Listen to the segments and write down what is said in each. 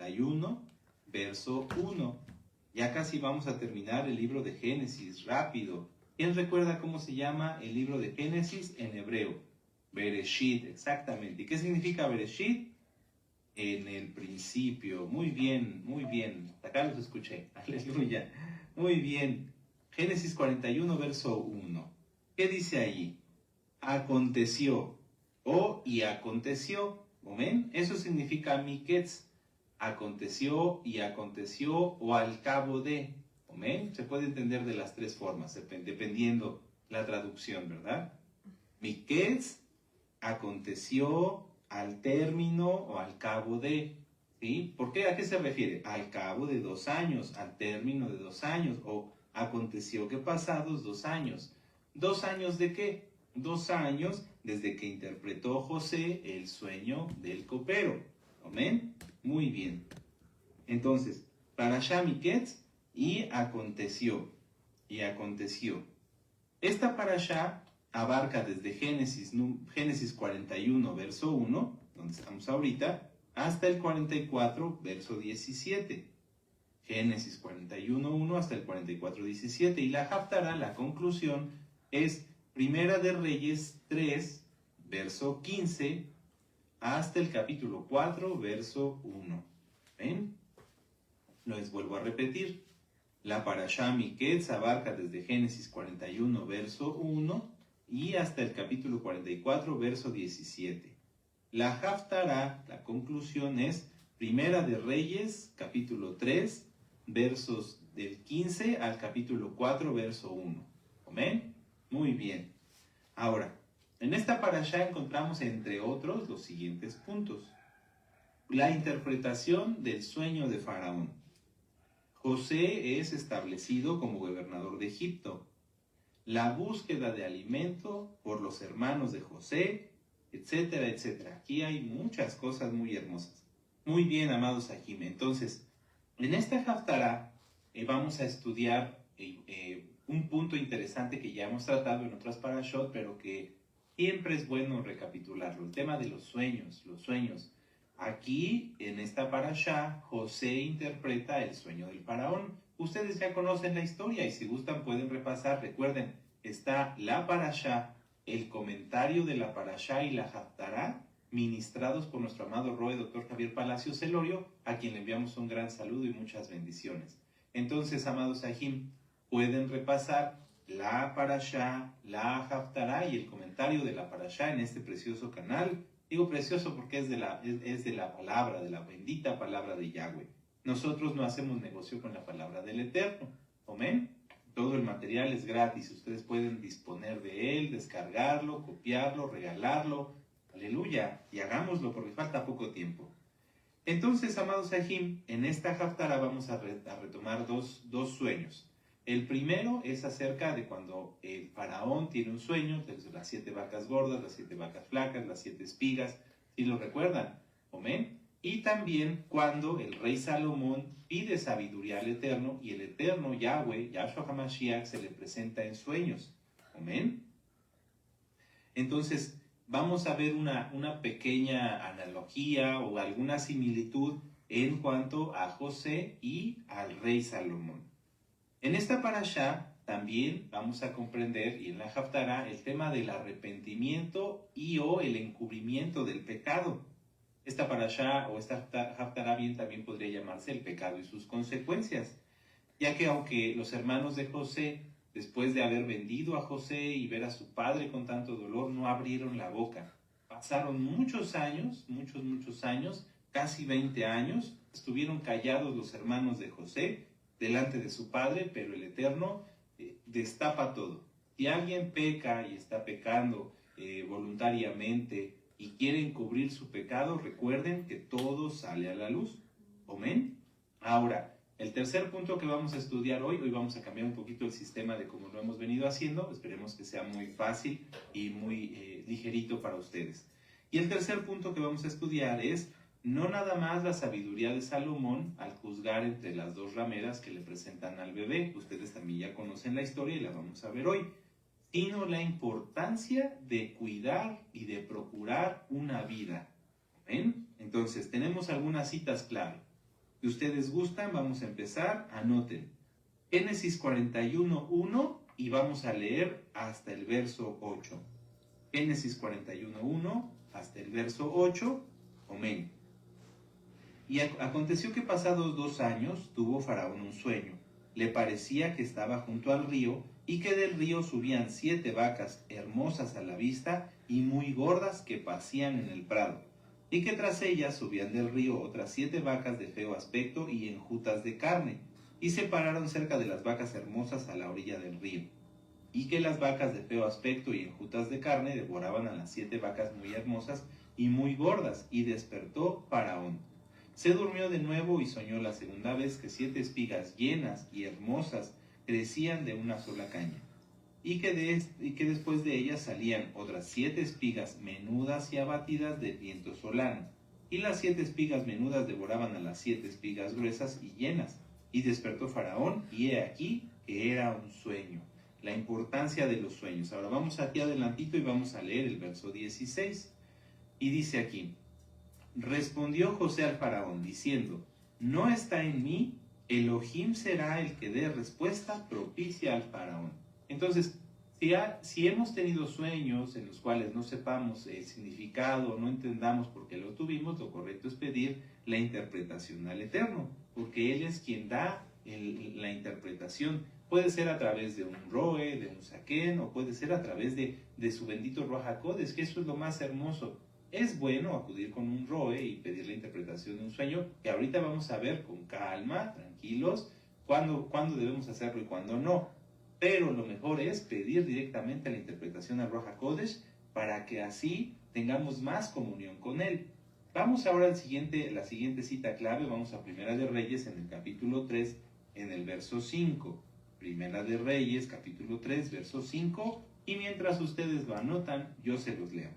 41, verso 1. Ya casi vamos a terminar el libro de Génesis, rápido. ¿Quién recuerda cómo se llama el libro de Génesis en hebreo? Bereshit, exactamente. ¿Y qué significa Bereshit? En el principio. Muy bien, muy bien. Acá los escuché. Aleluya. Muy bien. Génesis 41, verso 1. ¿Qué dice allí? Aconteció. Y aconteció. ¿Ven? Eso significa miketz. Aconteció y aconteció o al cabo de. ¿Ven? Se puede entender de las tres formas, dependiendo la traducción, ¿verdad? Miketz, aconteció, al término o al cabo de. ¿Sí? ¿Por qué? ¿A qué se refiere? Al cabo de 2 años, al término de 2 años, o aconteció que pasados 2 años. ¿2 años de qué? 2 años desde que interpretó José el sueño del copero. ¿Amén? Muy bien. Entonces, Parashá Miketz, y aconteció. Y aconteció. Esta Parashá abarca desde Génesis 41, verso 1, donde estamos ahorita, hasta el 44, verso 17. Génesis 41, 1 hasta el 44, 17. Y la Haftará, la conclusión, es Primera de Reyes 3, verso 15, hasta el capítulo 4, verso 1. ¿Ven? Les vuelvo a repetir. La Parashá Miketz abarca desde Génesis 41, verso 1, y hasta el capítulo 44, verso 17. La Haftará, la conclusión, es Primera de Reyes, capítulo 3, versos del 15 al capítulo 4, verso 1. ¿Amén? Muy bien. Ahora, en esta parashá encontramos, entre otros, los siguientes puntos. La interpretación del sueño de Faraón. José es establecido como gobernador de Egipto. La búsqueda de alimento por los hermanos de José, etcétera, etcétera. Aquí hay muchas cosas muy hermosas. Muy bien, amados Ajim. Entonces, en esta Haftará vamos a estudiar un punto interesante que ya hemos tratado en otras parashot, pero que siempre es bueno recapitularlo. El tema de los sueños, los sueños. Aquí, en esta parashá, José interpreta el sueño del faraón. Ustedes ya conocen la historia y si gustan pueden repasar. Recuerden, está la parashá, el comentario de la parashá y la Haftará, ministrados por nuestro amado Roe, Dr. Javier Palacios Celorio, a quien le enviamos un gran saludo y muchas bendiciones. Entonces, amados Ajim, pueden repasar la parashá, la Haftará y el comentario de la parashá en este precioso canal. Digo precioso porque es de la palabra, de la bendita palabra de Yahweh. Nosotros no hacemos negocio con la palabra del Eterno. ¿Amén? Todo el material es gratis. Ustedes pueden disponer de él, descargarlo, copiarlo, regalarlo. Aleluya. Y hagámoslo porque falta poco tiempo. Entonces, amados Ajim, en esta Haftará vamos a retomar dos sueños. El primero es acerca de cuando el faraón tiene un sueño, desde las 7 vacas gordas, las 7 vacas flacas, las 7 espigas, si lo recuerdan. ¿Amén? Y también cuando el rey Salomón pide sabiduría al Eterno y el Eterno Yahweh, Yahshua HaMashiach, se le presenta en sueños. ¿Amén? Entonces, vamos a ver una pequeña analogía o alguna similitud en cuanto a José y al rey Salomón. En esta parashá también vamos a comprender, y en la Haftará, el tema del arrepentimiento y o el encubrimiento del pecado. Esta parashá o esta Haftará bien también podría llamarse el pecado y sus consecuencias, ya que aunque los hermanos de José, después de haber vendido a José y ver a su padre con tanto dolor, no abrieron la boca. Pasaron muchos años, muchos años, casi 20 años, estuvieron callados los hermanos de José delante de su padre, pero el Eterno destapa todo. Si alguien peca y está pecando voluntariamente y quiere encubrir su pecado, recuerden que todo sale a la luz. ¿Amén? Ahora, el tercer punto que vamos a estudiar hoy vamos a cambiar un poquito el sistema de cómo lo hemos venido haciendo. Esperemos que sea muy fácil y muy ligerito para ustedes. Y el tercer punto que vamos a estudiar es no nada más la sabiduría de Salomón al juzgar entre las dos rameras que le presentan al bebé. Ustedes también ya conocen la historia y la vamos a ver hoy. Sino la importancia de cuidar y de procurar una vida. ¿Ven? Entonces, tenemos algunas citas clave. Si ustedes gustan, vamos a empezar, anoten. Génesis 41:1 y vamos a leer hasta el verso 8. Génesis 41:1 hasta el verso 8. Amén. Y aconteció que pasados 2 años tuvo Faraón un sueño. Le parecía que estaba junto al río y que del río subían 7 vacas hermosas a la vista y muy gordas que pacían en el prado, y que tras ellas subían del río otras 7 vacas de feo aspecto y enjutas de carne, y se pararon cerca de las vacas hermosas a la orilla del río, y que las vacas de feo aspecto y enjutas de carne devoraban a las 7 vacas muy hermosas y muy gordas, y despertó Faraón. Se durmió de nuevo y soñó la segunda vez que 7 espigas llenas y hermosas crecían de una sola caña, y que después de ellas salían otras 7 espigas menudas y abatidas del viento solano, y las 7 espigas menudas devoraban a las 7 espigas gruesas y llenas. Y despertó Faraón, y he aquí que era un sueño. La importancia de los sueños. Ahora vamos aquí adelantito y vamos a leer el verso 16. Y dice aquí: respondió José al Faraón, diciendo: no está en mí, Elohim será el que dé respuesta propicia al Faraón. Entonces, si hemos tenido sueños en los cuales no sepamos el significado, no entendamos por qué lo tuvimos, lo correcto es pedir la interpretación al Eterno, porque Él es quien da la interpretación. Puede ser a través de un roe, de un saquén, o puede ser a través de su bendito Ruach HaKodesh, que eso es lo más hermoso. Es bueno acudir con un roe y pedir la interpretación de un sueño, que ahorita vamos a ver con calma, tranquilos, cuándo debemos hacerlo y cuándo no. Pero lo mejor es pedir directamente la interpretación al Ruach HaKodesh para que así tengamos más comunión con Él. Vamos ahora a la siguiente cita clave. Vamos a Primera de Reyes en el capítulo 3, en el verso 5. Primera de Reyes, capítulo 3, verso 5. Y mientras ustedes lo anotan, yo se los leo.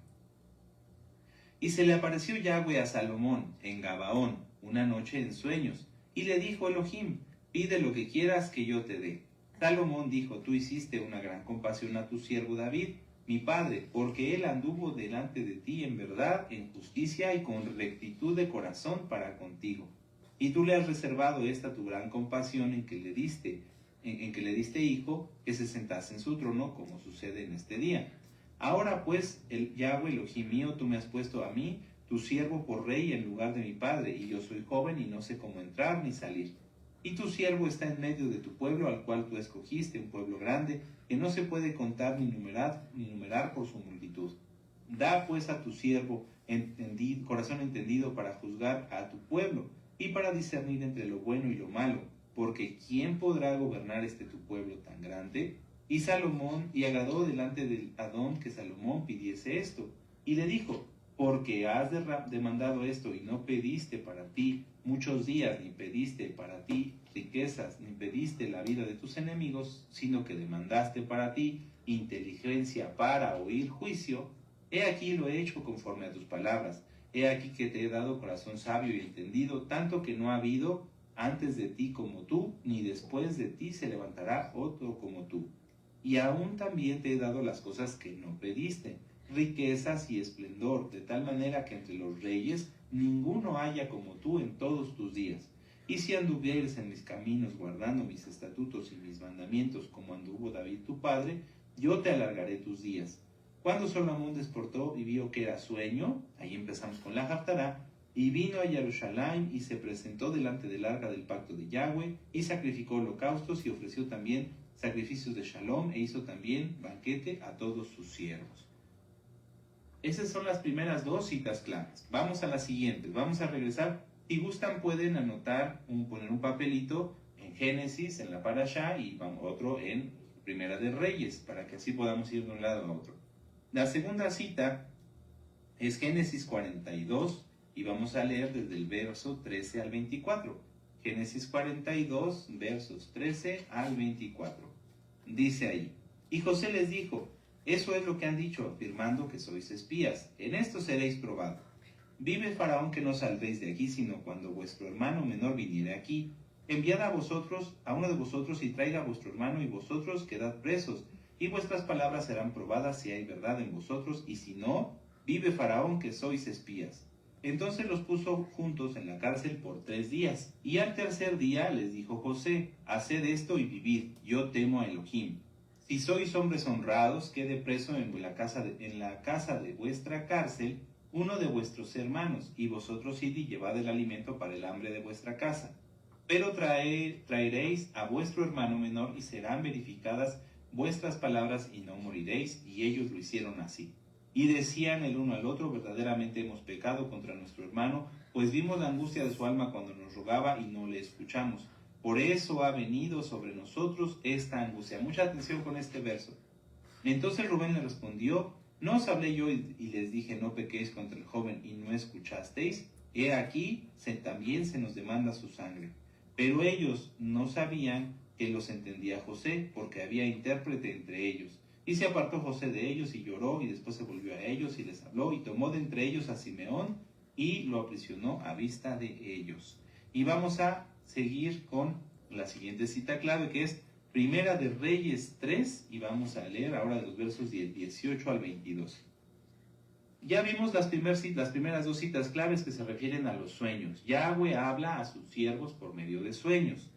Y se le apareció Yahweh a Salomón en Gabaón una noche en sueños, y le dijo Elohim: pide lo que quieras que yo te dé. Salomón dijo: tú hiciste una gran compasión a tu siervo David, mi padre, porque él anduvo delante de ti en verdad, en justicia y con rectitud de corazón para contigo. Y tú le has reservado esta tu gran compasión en que le diste hijo, que se sentase en su trono, como sucede en este día. Ahora pues, el Yahweh Elohim mío, tú me has puesto a mí, tu siervo, por rey en lugar de mi padre, y yo soy joven y no sé cómo entrar ni salir. Y tu siervo está en medio de tu pueblo, al cual tú escogiste, un pueblo grande, que no se puede contar ni numerar por su multitud. Da pues a tu siervo corazón entendido para juzgar a tu pueblo, y para discernir entre lo bueno y lo malo, porque ¿quién podrá gobernar tu pueblo tan grande? Y agradó delante del Adón que Salomón pidiese esto, y le dijo: porque has demandado esto y no pediste para ti muchos días, ni pediste para ti riquezas, ni pediste la vida de tus enemigos, sino que demandaste para ti inteligencia para oír juicio, he aquí lo he hecho conforme a tus palabras. He aquí que te he dado corazón sabio y entendido, tanto que no ha habido antes de ti como tú, ni después de ti se levantará otro como tú. Y aún también te he dado las cosas que no pediste, riquezas y esplendor, de tal manera que entre los reyes ninguno haya como tú en todos tus días. Y si anduvieres en mis caminos, guardando mis estatutos y mis mandamientos, como anduvo David tu padre, yo te alargaré tus días. Cuando Salomón despertó y vio que era sueño, ahí empezamos con la Haftará, y vino a Jerusalén y se presentó delante del arca del pacto de Yahweh, y sacrificó holocaustos y ofreció también sacrificios de Shalom, e hizo también banquete a todos sus siervos. Esas son las primeras 2 citas claves. Vamos a las siguientes. Vamos a regresar. Si gustan, pueden anotar, poner un papelito en Génesis, en la Parashá, y otro en Primera de Reyes, para que así podamos ir de un lado a otro. La segunda cita es Génesis 42, y vamos a leer desde el verso 13 al 24. Génesis 42, versos 13 al 24. Dice ahí: y José les dijo: eso es lo que han dicho, afirmando que sois espías. En esto seréis probados. Vive Faraón que no saldréis de aquí, sino cuando vuestro hermano menor viniere aquí. Enviad a uno de vosotros y traiga a vuestro hermano, y vosotros quedad presos, y vuestras palabras serán probadas si hay verdad en vosotros, y si no, vive Faraón que sois espías. Entonces los puso juntos en la cárcel por 3 días. Y al tercer día les dijo José: haced esto y vivid, yo temo a Elohim. Si sois hombres honrados, quede preso en la casa de vuestra cárcel uno de vuestros hermanos, y vosotros id y llevad el alimento para el hambre de vuestra casa. Pero traeréis a vuestro hermano menor, y serán verificadas vuestras palabras, y no moriréis. Y ellos lo hicieron así. Y decían el uno al otro: verdaderamente hemos pecado contra nuestro hermano, pues vimos la angustia de su alma cuando nos rogaba y no le escuchamos. Por eso ha venido sobre nosotros esta angustia. Mucha atención con este verso. Entonces Rubén le respondió: ¿no os hablé yo y les dije, no pequéis contra el joven, y no escuchasteis? He aquí, también se nos demanda su sangre. Pero ellos no sabían que los entendía José, porque había intérprete entre ellos. Y se apartó José de ellos y lloró, y después se volvió a ellos y les habló, y tomó de entre ellos a Simeón y lo aprisionó a vista de ellos. Y vamos a seguir con la siguiente cita clave, que es Primera de Reyes 3, y vamos a leer ahora de los versos 18 al 22. Ya vimos las primeras dos citas claves que se refieren a los sueños. Yahweh habla a sus siervos por medio de sueños,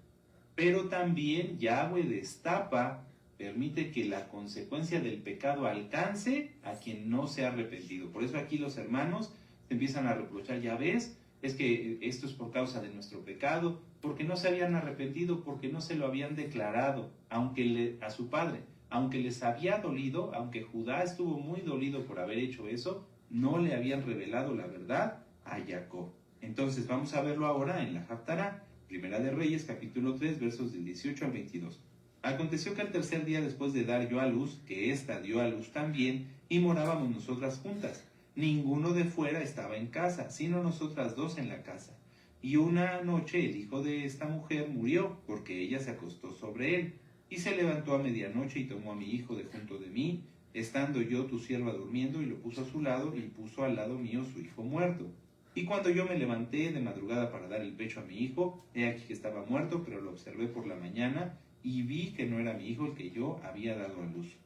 pero también Yahweh destapa, permite que la consecuencia del pecado alcance a quien no se ha arrepentido. Por eso aquí los hermanos se empiezan a reprochar: ya ves, es que esto es por causa de nuestro pecado, porque no se habían arrepentido, porque no se lo habían declarado a su padre. Aunque les había dolido, aunque Judá estuvo muy dolido por haber hecho eso, no le habían revelado la verdad a Jacob. Entonces vamos a verlo ahora en la Haftará, Primera de Reyes, capítulo 3, versos del 18 al 22. Aconteció que al tercer día después de dar yo a luz, que ésta dio a luz también, y morábamos nosotras juntas. Ninguno de fuera estaba en casa, sino nosotras dos en la casa. Y una noche el hijo de esta mujer murió, porque ella se acostó sobre él. Y se levantó a medianoche y tomó a mi hijo de junto de mí, estando yo tu sierva durmiendo, y lo puso a su lado, y puso al lado mío su hijo muerto. Y cuando yo me levanté de madrugada para dar el pecho a mi hijo, he aquí que estaba muerto, pero lo observé por la mañana, y vi que no era mi hijo el que yo había dado a luz.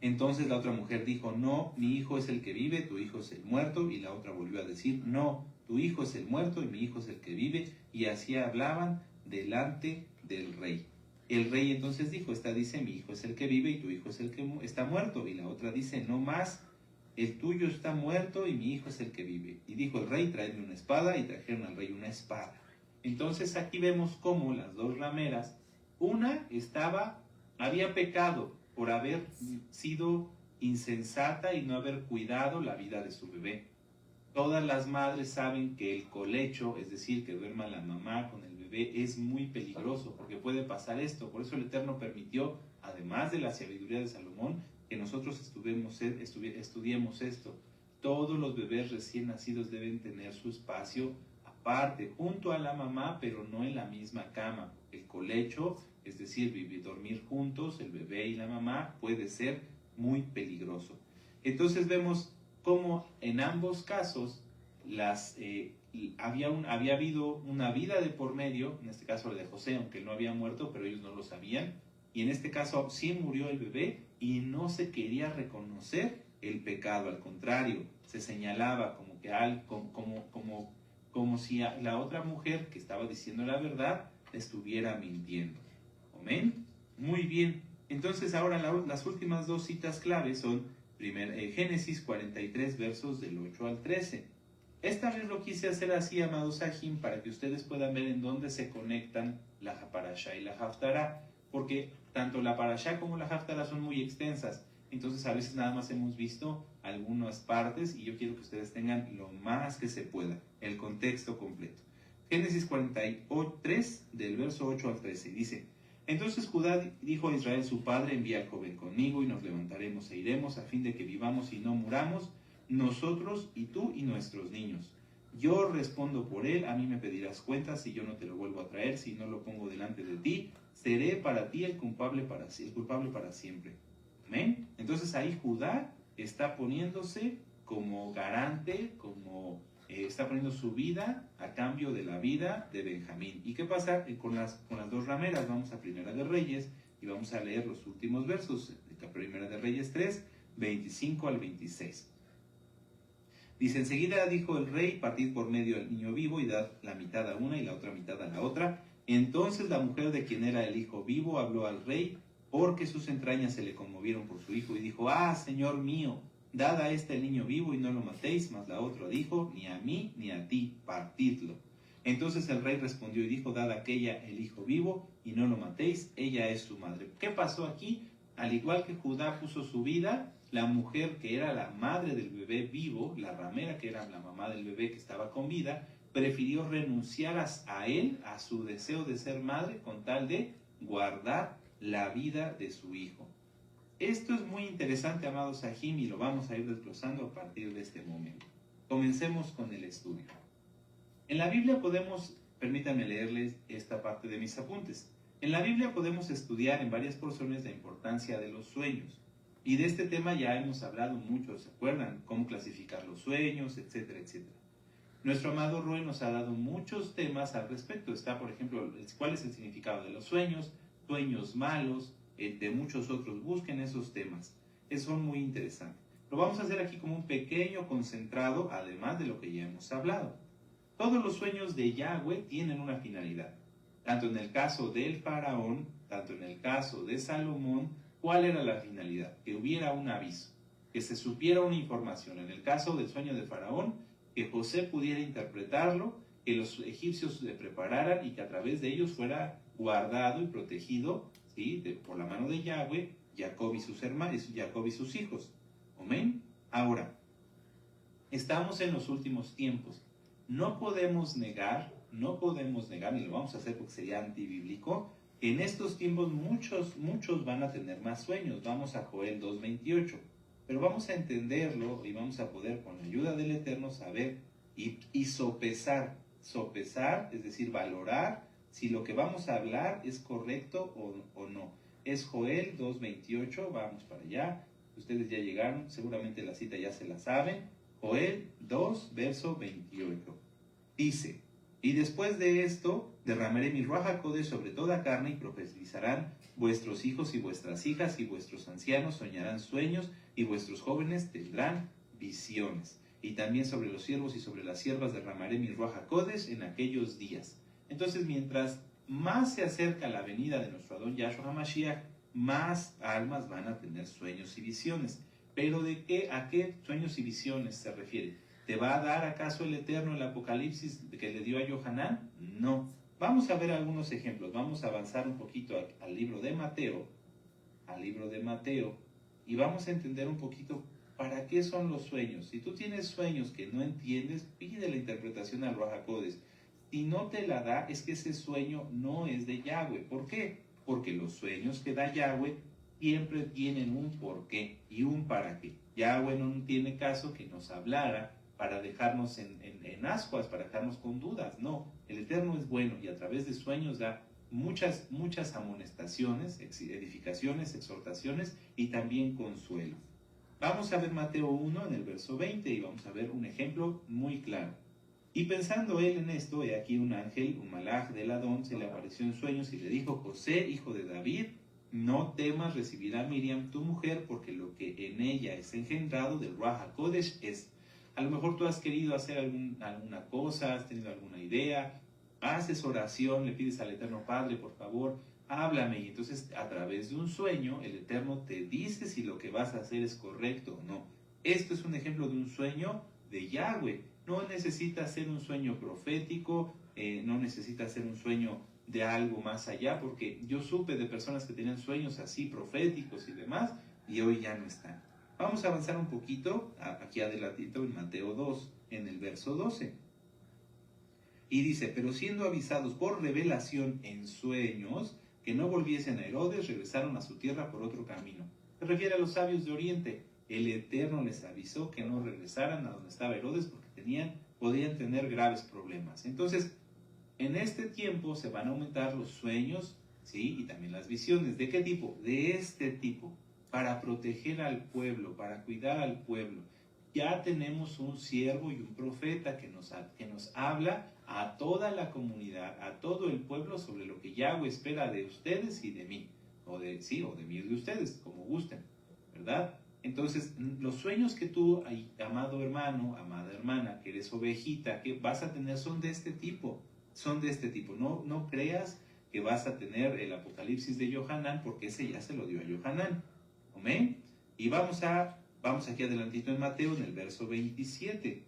Entonces la otra mujer dijo: no, mi hijo es el que vive, tu hijo es el muerto. Y la otra volvió a decir: no, tu hijo es el muerto y mi hijo es el que vive. Y así hablaban delante del rey. El rey entonces dijo: esta dice, mi hijo es el que vive y tu hijo es el que está muerto. Y la otra dice: no más, el tuyo está muerto y mi hijo es el que vive. Y dijo el rey: traedme una espada. Y trajeron al rey una espada. Entonces aquí vemos cómo las dos rameras, una había pecado por haber sido insensata y no haber cuidado la vida de su bebé. Todas las madres saben que el colecho, es decir, que duerma la mamá con el bebé, es muy peligroso, porque puede pasar esto. Por eso el Eterno permitió, además de la sabiduría de Salomón, que nosotros estudiemos esto. Todos los bebés recién nacidos deben tener su espacio aparte, junto a la mamá, pero no en la misma cama. El colecho, es decir, dormir juntos, el bebé y la mamá, puede ser muy peligroso. Entonces vemos cómo en ambos casos había habido una vida de por medio, en este caso la de José, aunque él no había muerto, pero ellos no lo sabían, y en este caso sí murió el bebé y no se quería reconocer el pecado, al contrario, se señalaba como si la otra mujer que estaba diciendo la verdad estuviera mintiendo. ¿Amén? Muy bien. Entonces ahora las últimas dos citas claves son Génesis 43, versos del 8 al 13. Esta vez lo quise hacer así, amados Ajim, para que ustedes puedan ver en dónde se conectan la Parashá y la Haftará, porque tanto la Parashá como la Haftará son muy extensas. Entonces a veces nada más hemos visto algunas partes y yo quiero que ustedes tengan lo más que se pueda, el contexto completo. Génesis 43, del verso 8 al 13, dice: entonces Judá dijo a Israel su padre: envía al joven conmigo y nos levantaremos e iremos, a fin de que vivamos y no muramos, nosotros y tú y nuestros niños. Yo respondo por él, a mí me pedirás cuentas si yo no te lo vuelvo a traer, si no lo pongo delante de ti, seré para ti el culpable para siempre. ¿Amén? Entonces ahí Judá está poniéndose como garante, está poniendo su vida a cambio de la vida de Benjamín. ¿Y qué pasa con las dos rameras? Vamos a Primera de Reyes y vamos a leer los últimos versos de Primera de Reyes 3, 25 al 26. Dice, enseguida dijo el rey, partid por medio al niño vivo y dad la mitad a una y la otra mitad a la otra. Entonces la mujer de quien era el hijo vivo habló al rey, porque sus entrañas se le conmovieron por su hijo, y dijo, ah, señor mío, dad a este el niño vivo y no lo matéis. Mas la otra dijo, ni a mí ni a ti, partidlo. Entonces el rey respondió y dijo, dad a aquella el hijo vivo y no lo matéis, ella es su madre. ¿Qué pasó aquí? Al igual que Judá puso su vida, la mujer que era la madre del bebé vivo, la ramera que era la mamá del bebé que estaba con vida, prefirió renunciar a él, a su deseo de ser madre, con tal de guardar la vida de su hijo. Esto es muy interesante, amados Sahim, y lo vamos a ir desglosando a partir de este momento. Comencemos con el estudio. En la Biblia podemos, permítanme leerles esta parte de mis apuntes. En la Biblia podemos estudiar en varias porciones la importancia de los sueños. Y de este tema ya hemos hablado mucho, ¿se acuerdan? Cómo clasificar los sueños, etcétera, etcétera. Nuestro amado Roy nos ha dado muchos temas al respecto. Está, por ejemplo, cuál es el significado de los sueños, sueños malos, de muchos otros. Busquen esos temas. Son muy interesantes. Lo vamos a hacer aquí como un pequeño concentrado, además de lo que ya hemos hablado. Todos los sueños de Yahweh tienen una finalidad. Tanto en el caso del faraón, tanto en el caso de Salomón, ¿cuál era la finalidad? Que hubiera un aviso, que se supiera una información. En el caso del sueño de faraón, que José pudiera interpretarlo, que los egipcios le prepararan y que a través de ellos fuera guardado y protegido, ¿sí? Por la mano de Yahweh, Jacob y sus hermanos, Jacob y sus hijos. Amén. Ahora, estamos en los últimos tiempos. No podemos negar, y lo vamos a hacer porque sería antibíblico, que en estos tiempos muchos van a tener más sueños. Vamos a Joel 2:28. Pero vamos a entenderlo y vamos a poder, con la ayuda del Eterno, saber y sopesar, es decir, valorar si lo que vamos a hablar es correcto o no. Es Joel 2:28, vamos para allá. Ustedes ya llegaron, seguramente la cita ya se la saben. Joel 2, verso 28. Dice, y después de esto, derramaré mi Ruach HaKodesh sobre toda carne y profetizarán vuestros hijos y vuestras hijas y vuestros ancianos soñarán sueños y vuestros jóvenes tendrán visiones. Y también sobre los siervos y sobre las siervas derramaré mi Ruach HaKodesh en aquellos días. Entonces, mientras más se acerca la venida de nuestro Adón Yahshua HaMashiach, más almas van a tener sueños y visiones. ¿Pero a qué sueños y visiones se refiere? ¿Te va a dar acaso el Eterno el Apocalipsis que le dio a Yohanan? No. Vamos a ver algunos ejemplos. Vamos a avanzar un poquito al libro de Mateo, y vamos a entender un poquito para qué son los sueños. Si tú tienes sueños que no entiendes, pide la interpretación al Ruach HaKodesh. Si no te la da, es que ese sueño no es de Yahweh. ¿Por qué? Porque los sueños que da Yahweh siempre tienen un porqué y un para qué. Yahweh no tiene caso que nos hablara para dejarnos en ascuas, para dejarnos con dudas. No, el Eterno es bueno y a través de sueños da muchas amonestaciones, edificaciones, exhortaciones y también consuelo. Vamos a ver Mateo 1 en el verso 20 y vamos a ver un ejemplo muy claro. Y pensando él en esto, he aquí un ángel, un malaj del Adón, se le apareció en sueños y le dijo, José, hijo de David, no temas recibir a Miriam, tu mujer, porque lo que en ella es engendrado del Ruach HaKodesh es. A lo mejor tú has querido hacer alguna cosa, has tenido alguna idea, haces oración, le pides al Eterno Padre, por favor, háblame. Y entonces a través de un sueño, el Eterno te dice si lo que vas a hacer es correcto o no. Esto es un ejemplo de un sueño de Yahweh. No necesita ser un sueño profético, no necesita ser un sueño de algo más allá, porque yo supe de personas que tenían sueños así proféticos y demás, y hoy ya no están. Vamos a avanzar un poquito, aquí adelantito en Mateo 2, en el verso 12. Y dice, pero siendo avisados por revelación en sueños, que no volviesen a Herodes, regresaron a su tierra por otro camino. Se refiere a los sabios de Oriente. El Eterno les avisó que no regresaran a donde estaba Herodes porque podían tener graves problemas. Entonces, en este tiempo se van a aumentar los sueños, ¿sí? Y también las visiones. ¿De qué tipo? De este tipo. Para proteger al pueblo, para cuidar al pueblo. Ya tenemos un siervo y un profeta que nos habla a toda la comunidad, a todo el pueblo sobre lo que Yahweh espera de ustedes y de mí. O de mí y de ustedes, como gusten, ¿verdad? Entonces, los sueños que tú, amado hermano, amada hermana, que eres ovejita, que vas a tener son de este tipo, son de este tipo. No, no creas que vas a tener el Apocalipsis de Yohanan, porque ese ya se lo dio a Yohanan. Amén. Y vamos aquí adelantito en Mateo, en el verso 27.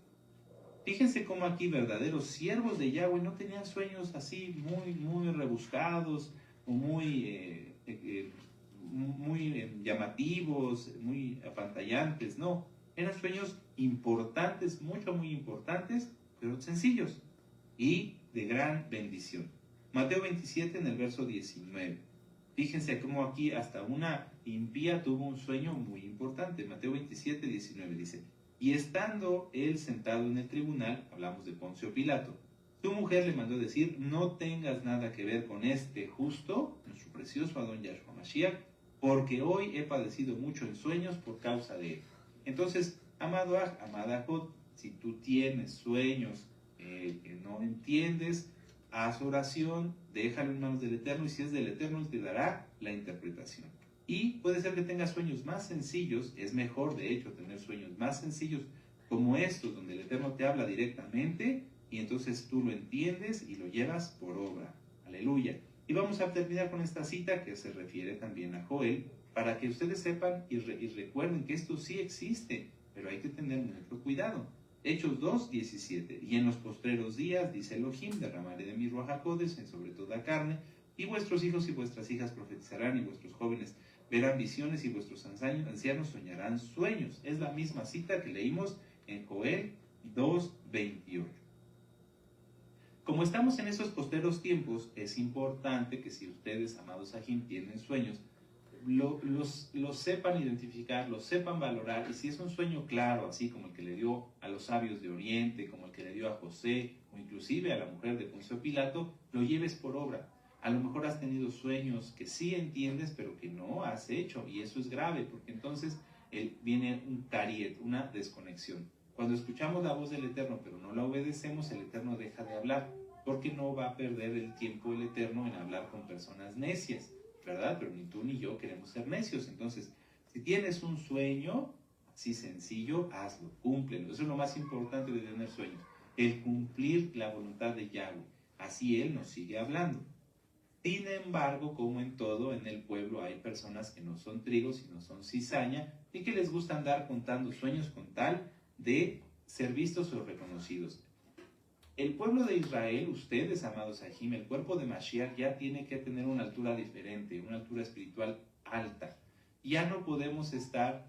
Fíjense cómo aquí verdaderos siervos de Yahweh no tenían sueños así muy rebuscados o muy llamativos, muy apantallantes, no. Eran sueños importantes, muy importantes, pero sencillos y de gran bendición. Mateo 27 en el verso 19. Fíjense cómo aquí hasta una impía tuvo un sueño muy importante. Mateo 27, 19 dice: y estando él sentado en el tribunal, hablamos de Poncio Pilato, su mujer le mandó decir: no tengas nada que ver con este justo, nuestro precioso Adón Yahshua Mashiach, porque hoy he padecido mucho en sueños por causa de él. Entonces, amado Aj, amada Jod, si tú tienes sueños que no entiendes, haz oración, déjalo en manos del Eterno, y si es del Eterno, Él te dará la interpretación. Y puede ser que tengas sueños más sencillos, es mejor de hecho tener sueños más sencillos como estos, donde el Eterno te habla directamente, y entonces tú lo entiendes y lo llevas por obra. Aleluya. Y vamos a terminar con esta cita que se refiere también a Joel, para que ustedes sepan y recuerden que esto sí existe, pero hay que tener mucho cuidado. Hechos 2, 17. Y en los postreros días, dice Elohim, derramaré de mi Ruach HaKodesh sobre toda carne, y vuestros hijos y vuestras hijas profetizarán, y vuestros jóvenes verán visiones, y vuestros ancianos soñarán sueños. Es la misma cita que leímos en Joel 2, 28. Como estamos en esos postreros tiempos, es importante que si ustedes, amados Ajim, tienen sueños, los sepan identificar, los sepan valorar, y si es un sueño claro, así como el que le dio a los sabios de Oriente, como el que le dio a José, o inclusive a la mujer de Poncio Pilato, lo lleves por obra. A lo mejor has tenido sueños que sí entiendes, pero que no has hecho, y eso es grave, porque entonces viene un cariet, una desconexión. Cuando escuchamos la voz del Eterno, pero no la obedecemos, el Eterno deja de hablar, porque no va a perder el tiempo el Eterno en hablar con personas necias, ¿verdad? Pero ni tú ni yo queremos ser necios. Entonces, si tienes un sueño así sencillo, hazlo, cúmplelo. Eso es lo más importante de tener sueños, el cumplir la voluntad de Yahweh. Así Él nos sigue hablando. Sin embargo, como en todo, en el pueblo hay personas que no son trigos y no son cizaña, y que les gusta andar contando sueños con tal de ser vistos o reconocidos. El pueblo de Israel, ustedes, amados Ajim, el cuerpo de Mashiach ya tiene que tener una altura diferente, una altura espiritual alta. Ya no podemos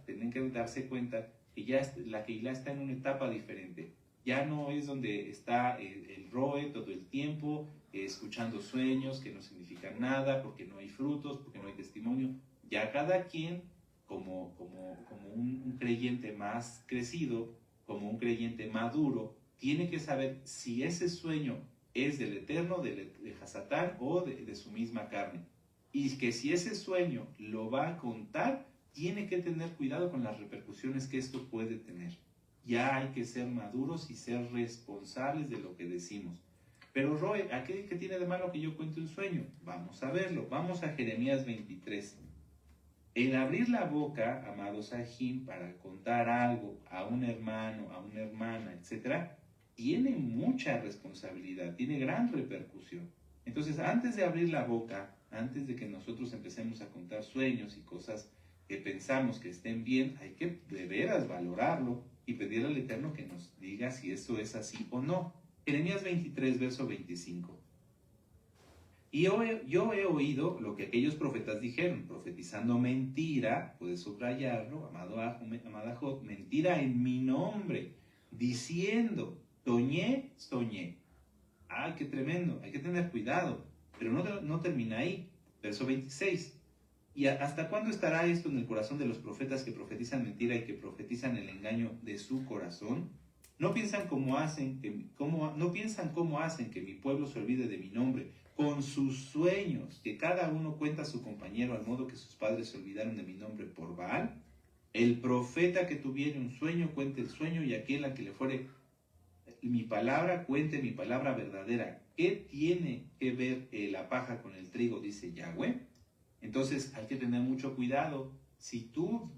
tienen que darse cuenta que la Keilah está en una etapa diferente. Ya no es donde está el Roe todo el tiempo, escuchando sueños que no significan nada, porque no hay frutos, porque no hay testimonio. Ya cada quien, como un creyente más crecido, como un creyente maduro, tiene que saber si ese sueño es del Eterno, de Hasatán o de su misma carne. Y que si ese sueño lo va a contar, tiene que tener cuidado con las repercusiones que esto puede tener. Ya hay que ser maduros y ser responsables de lo que decimos. Pero Roe, ¿qué tiene de malo que yo cuente un sueño? Vamos a verlo. Vamos a Jeremías 23. El abrir la boca, amados Ajim, para contar algo a un hermano, a una hermana, etc., tiene mucha responsabilidad, tiene gran repercusión. Entonces, antes de abrir la boca, antes de que nosotros empecemos a contar sueños y cosas que pensamos que estén bien, hay que de veras valorarlo y pedirle al Eterno que nos diga si eso es así o no. Jeremías 23, verso 25. Y yo he oído lo que aquellos profetas dijeron, profetizando mentira, puedes subrayarlo, amada Jod, mentira en mi nombre, diciendo: soñé. ¡Ay, qué tremendo! Hay que tener cuidado. Pero no termina ahí. Verso 26. ¿Y hasta cuándo estará esto en el corazón de los profetas que profetizan mentira y que profetizan el engaño de su corazón? ¿No piensan cómo hacen que mi pueblo se olvide de mi nombre con sus sueños, que cada uno cuenta a su compañero, al modo que sus padres se olvidaron de mi nombre por Baal? El profeta que tuviere un sueño cuente el sueño, y aquel a que le fuere mi palabra cuente mi palabra verdadera. ¿Qué tiene que ver la paja con el trigo? Dice Yahweh. Entonces hay que tener mucho cuidado. Si tú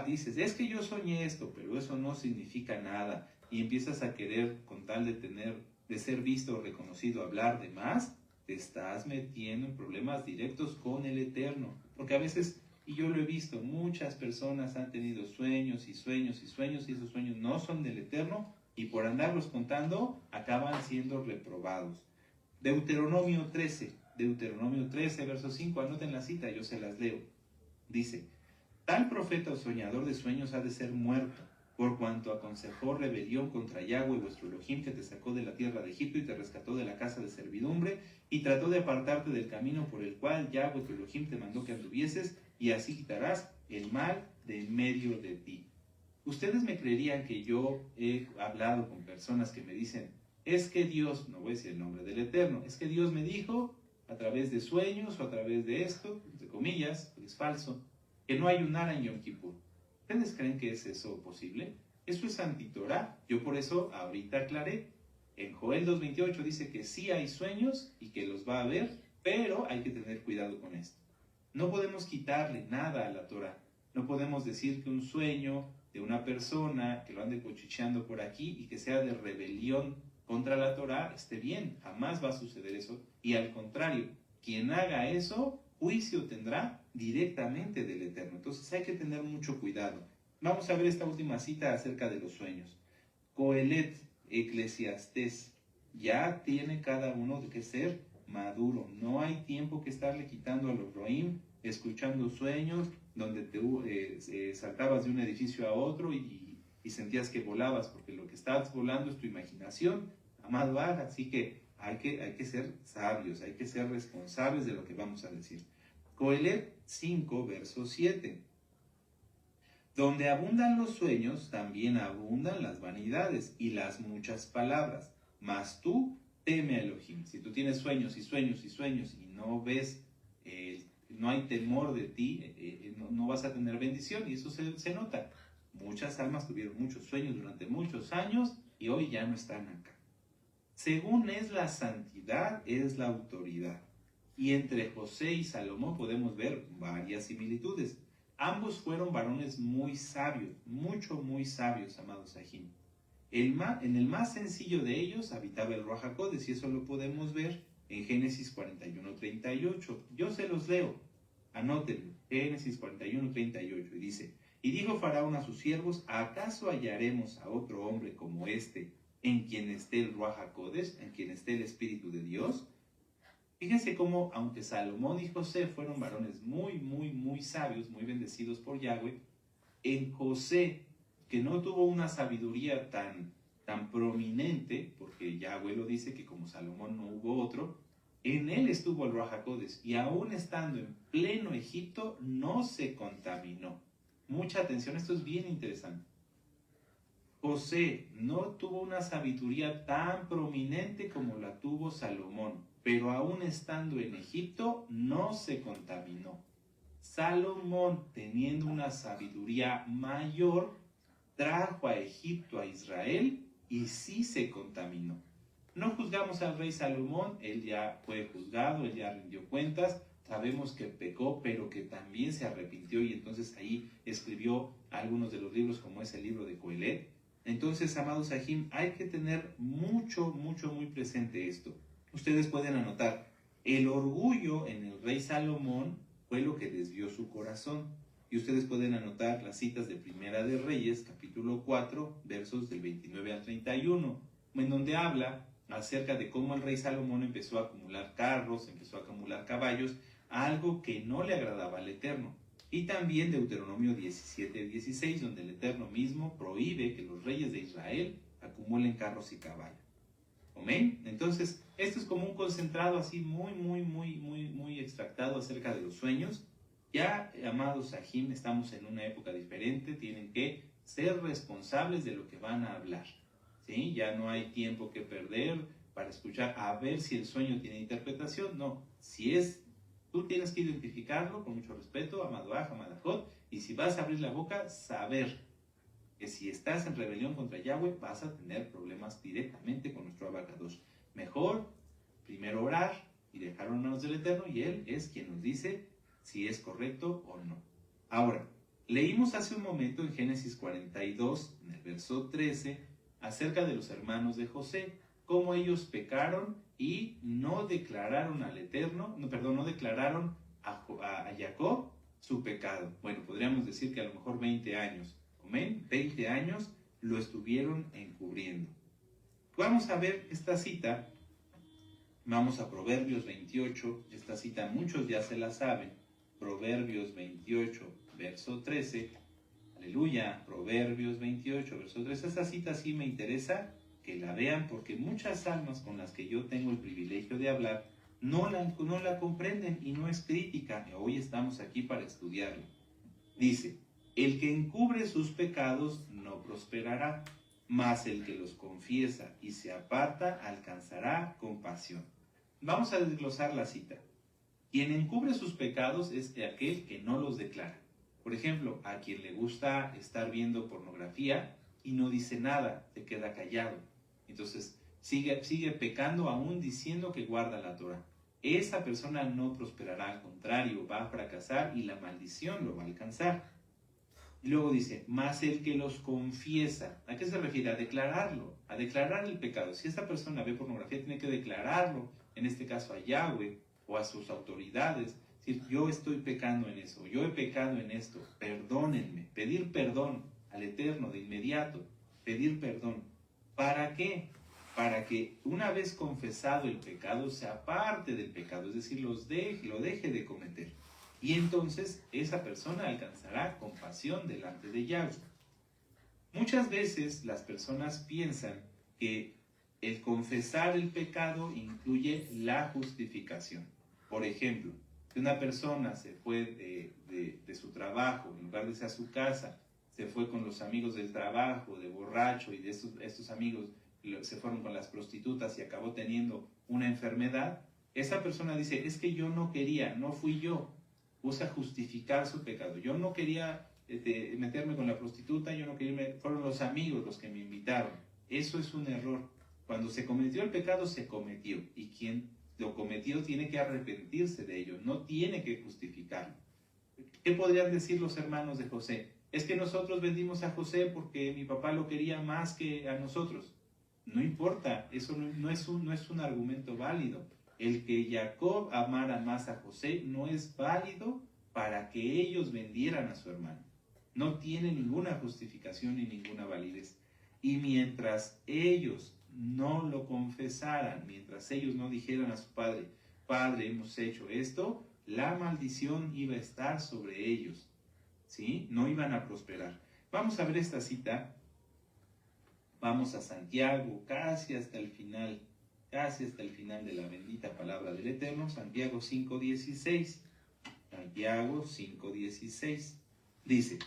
dices, es que yo soñé esto, pero eso no significa nada, y empiezas a querer, con tal de ser visto o reconocido, hablar de más, te estás metiendo en problemas directos con el Eterno, porque a veces, y yo lo he visto, muchas personas han tenido sueños y sueños y sueños, y esos sueños no son del Eterno, y por andarlos contando, acaban siendo reprobados. Deuteronomio 13, verso 5, anoten la cita, yo se las leo. Dice, tal profeta o soñador de sueños ha de ser muerto, por cuanto aconsejó rebelión contra Yahweh vuestro Elohim, que te sacó de la tierra de Egipto y te rescató de la casa de servidumbre, y trató de apartarte del camino por el cual Yahweh tu Elohim te mandó que anduvieses, y así quitarás el mal de en medio de ti. Ustedes me creerían que yo he hablado con personas que me dicen, es que Dios, no voy a decir el nombre del Eterno, es que Dios me dijo a través de sueños o a través de esto, entre comillas, es falso, que no ayunara en Yom Kippur. ¿Ustedes creen que es eso posible? Eso es antitorá. Yo por eso ahorita aclaré. En Joel 2:28 dice que sí hay sueños y que los va a haber, pero hay que tener cuidado con esto. No podemos quitarle nada a la Torá. No podemos decir que un sueño de una persona que lo ande cuchicheando por aquí y que sea de rebelión contra la Torá esté bien. Jamás va a suceder eso. Y al contrario, quien haga eso, juicio tendrá directamente del Eterno. Entonces hay que tener mucho cuidado. Vamos a ver esta última cita acerca de los sueños. Coelet, Eclesiastés, ya tiene cada uno que ser maduro. No hay tiempo que estarle quitando a los roim, escuchando sueños donde te saltabas de un edificio a otro y sentías que volabas, porque lo que estás volando es tu imaginación, amado Aj. Así que hay que ser sabios, hay que ser responsables de lo que vamos a decir. Coelet 5, verso 7. Donde abundan los sueños, también abundan las vanidades y las muchas palabras. Mas tú teme a Elohim. Si tú tienes sueños y sueños y sueños y no ves, no hay temor de ti, no vas a tener bendición, y eso se nota. Muchas almas tuvieron muchos sueños durante muchos años y hoy ya no están acá. Según es la santidad, es la autoridad. Y entre José y Salomón podemos ver varias similitudes. Ambos fueron varones muy sabios, muy sabios, amados Sahim. En el más sencillo de ellos habitaba el Ruach HaKodesh, y eso lo podemos ver en Génesis 41:38. Yo se los leo, anótenlo, Génesis 41:38, y dice, y dijo Faraón a sus siervos, ¿acaso hallaremos a otro hombre como este, en quien esté el Ruach HaKodesh, en quien esté el Espíritu de Dios? Fíjense cómo, aunque Salomón y José fueron varones muy sabios, muy bendecidos por Yahweh, en José, que no tuvo una sabiduría tan prominente, porque Yahweh lo dice que como Salomón no hubo otro, en él estuvo el Ruach HaKodesh, y aún estando en pleno Egipto, no se contaminó. Mucha atención, esto es bien interesante. José no tuvo una sabiduría tan prominente como la tuvo Salomón, pero aún estando en Egipto no se contaminó. Salomón, teniendo una sabiduría mayor, trajo a Egipto a Israel y sí se contaminó. No juzgamos al rey Salomón, él ya fue juzgado, él ya rindió cuentas, sabemos que pecó, pero que también se arrepintió, y entonces ahí escribió algunos de los libros, como es el libro de Coelet. Entonces, amados Sahim, hay que tener muy presente esto. Ustedes pueden anotar, el orgullo en el rey Salomón fue lo que desvió su corazón. Y ustedes pueden anotar las citas de Primera de Reyes, capítulo 4, versos del 29 al 31, en donde habla acerca de cómo el rey Salomón empezó a acumular carros, empezó a acumular caballos, algo que no le agradaba al Eterno. Y también Deuteronomio 17:16, donde el Eterno mismo prohíbe que los reyes de Israel acumulen carros y caballos. ¿Amén? Entonces, esto es como un concentrado así muy extractado acerca de los sueños. Ya, amados Sahim, estamos en una época diferente, tienen que ser responsables de lo que van a hablar. ¿Sí? Ya no hay tiempo que perder para escuchar a ver si el sueño tiene interpretación. No, si es, tú tienes que identificarlo con mucho respeto, amado Aj, amadajot, y si vas a abrir la boca, saber que si estás en rebelión contra Yahweh, vas a tener problemas directamente con nuestro abacados. Mejor, primero orar y dejarlo en manos del Eterno, y Él es quien nos dice si es correcto o no. Ahora, Leímos hace un momento en Génesis 42, en el verso 13, acerca de los hermanos de José, cómo ellos pecaron y no declararon al Eterno, no declararon a Jacob su pecado. Bueno, podríamos decir que a lo mejor 20 años, amén, 20 años lo estuvieron encubriendo. Vamos a ver esta cita, vamos a Proverbios 28, esta cita muchos ya se la saben, Proverbios 28, verso 13, aleluya, Proverbios 28, verso 13, esta cita sí me interesa que la vean porque muchas almas con las que yo tengo el privilegio de hablar no la comprenden y no es crítica, y hoy estamos aquí para estudiarlo. Dice, el que encubre sus pecados no prosperará, mas el que los confiesa y se aparta alcanzará compasión. Vamos a desglosar la cita. Quien encubre sus pecados es aquel que no los declara. Por ejemplo, a quien le gusta estar viendo pornografía y no dice nada, se queda callado. Entonces sigue pecando aún diciendo que guarda la Torah. Esa persona no prosperará, al contrario, va a fracasar y la maldición lo va a alcanzar. Y luego dice, más el que los confiesa. ¿A qué se refiere? A declararlo, a declarar el pecado. Si esta persona ve pornografía, tiene que declararlo, en este caso a Yahweh o a sus autoridades. Decir, yo estoy pecando en eso, yo he pecado en esto, perdónenme. Pedir perdón al Eterno de inmediato, pedir perdón. ¿Para qué? Para que una vez confesado el pecado se aparte del pecado, es decir, lo deje de cometer. Y entonces esa persona alcanzará compasión delante de Yahweh. Muchas veces las personas piensan que el confesar el pecado incluye la justificación. Por ejemplo, si una persona se fue de su trabajo, en lugar de irse a su casa, se fue con los amigos del trabajo, de borracho, y de estos amigos se fueron con las prostitutas y acabó teniendo una enfermedad, esa persona dice, es que yo no quería, no fui yo. Usa justificar su pecado. Yo no quería meterme con la prostituta, yo no quería fueron los amigos los que me invitaron. Eso es un error. Cuando se cometió el pecado, se cometió. Y quien lo cometió tiene que arrepentirse de ello, no tiene que justificarlo. ¿Qué podrían decir los hermanos de José? Es que nosotros vendimos a José porque mi papá lo quería más que a nosotros. No importa, eso no es un argumento válido. El que Jacob amara más a José no es válido para que ellos vendieran a su hermano. No tiene ninguna justificación ni ninguna validez. Y mientras ellos no lo confesaran, mientras ellos no dijeran a su padre, Padre, hemos hecho esto, la maldición iba a estar sobre ellos. ¿Sí? No iban a prosperar. Vamos a ver esta cita. Vamos a Santiago, casi hasta el final de la bendita palabra del Eterno, Santiago 5:16. Santiago 5:16. Dice,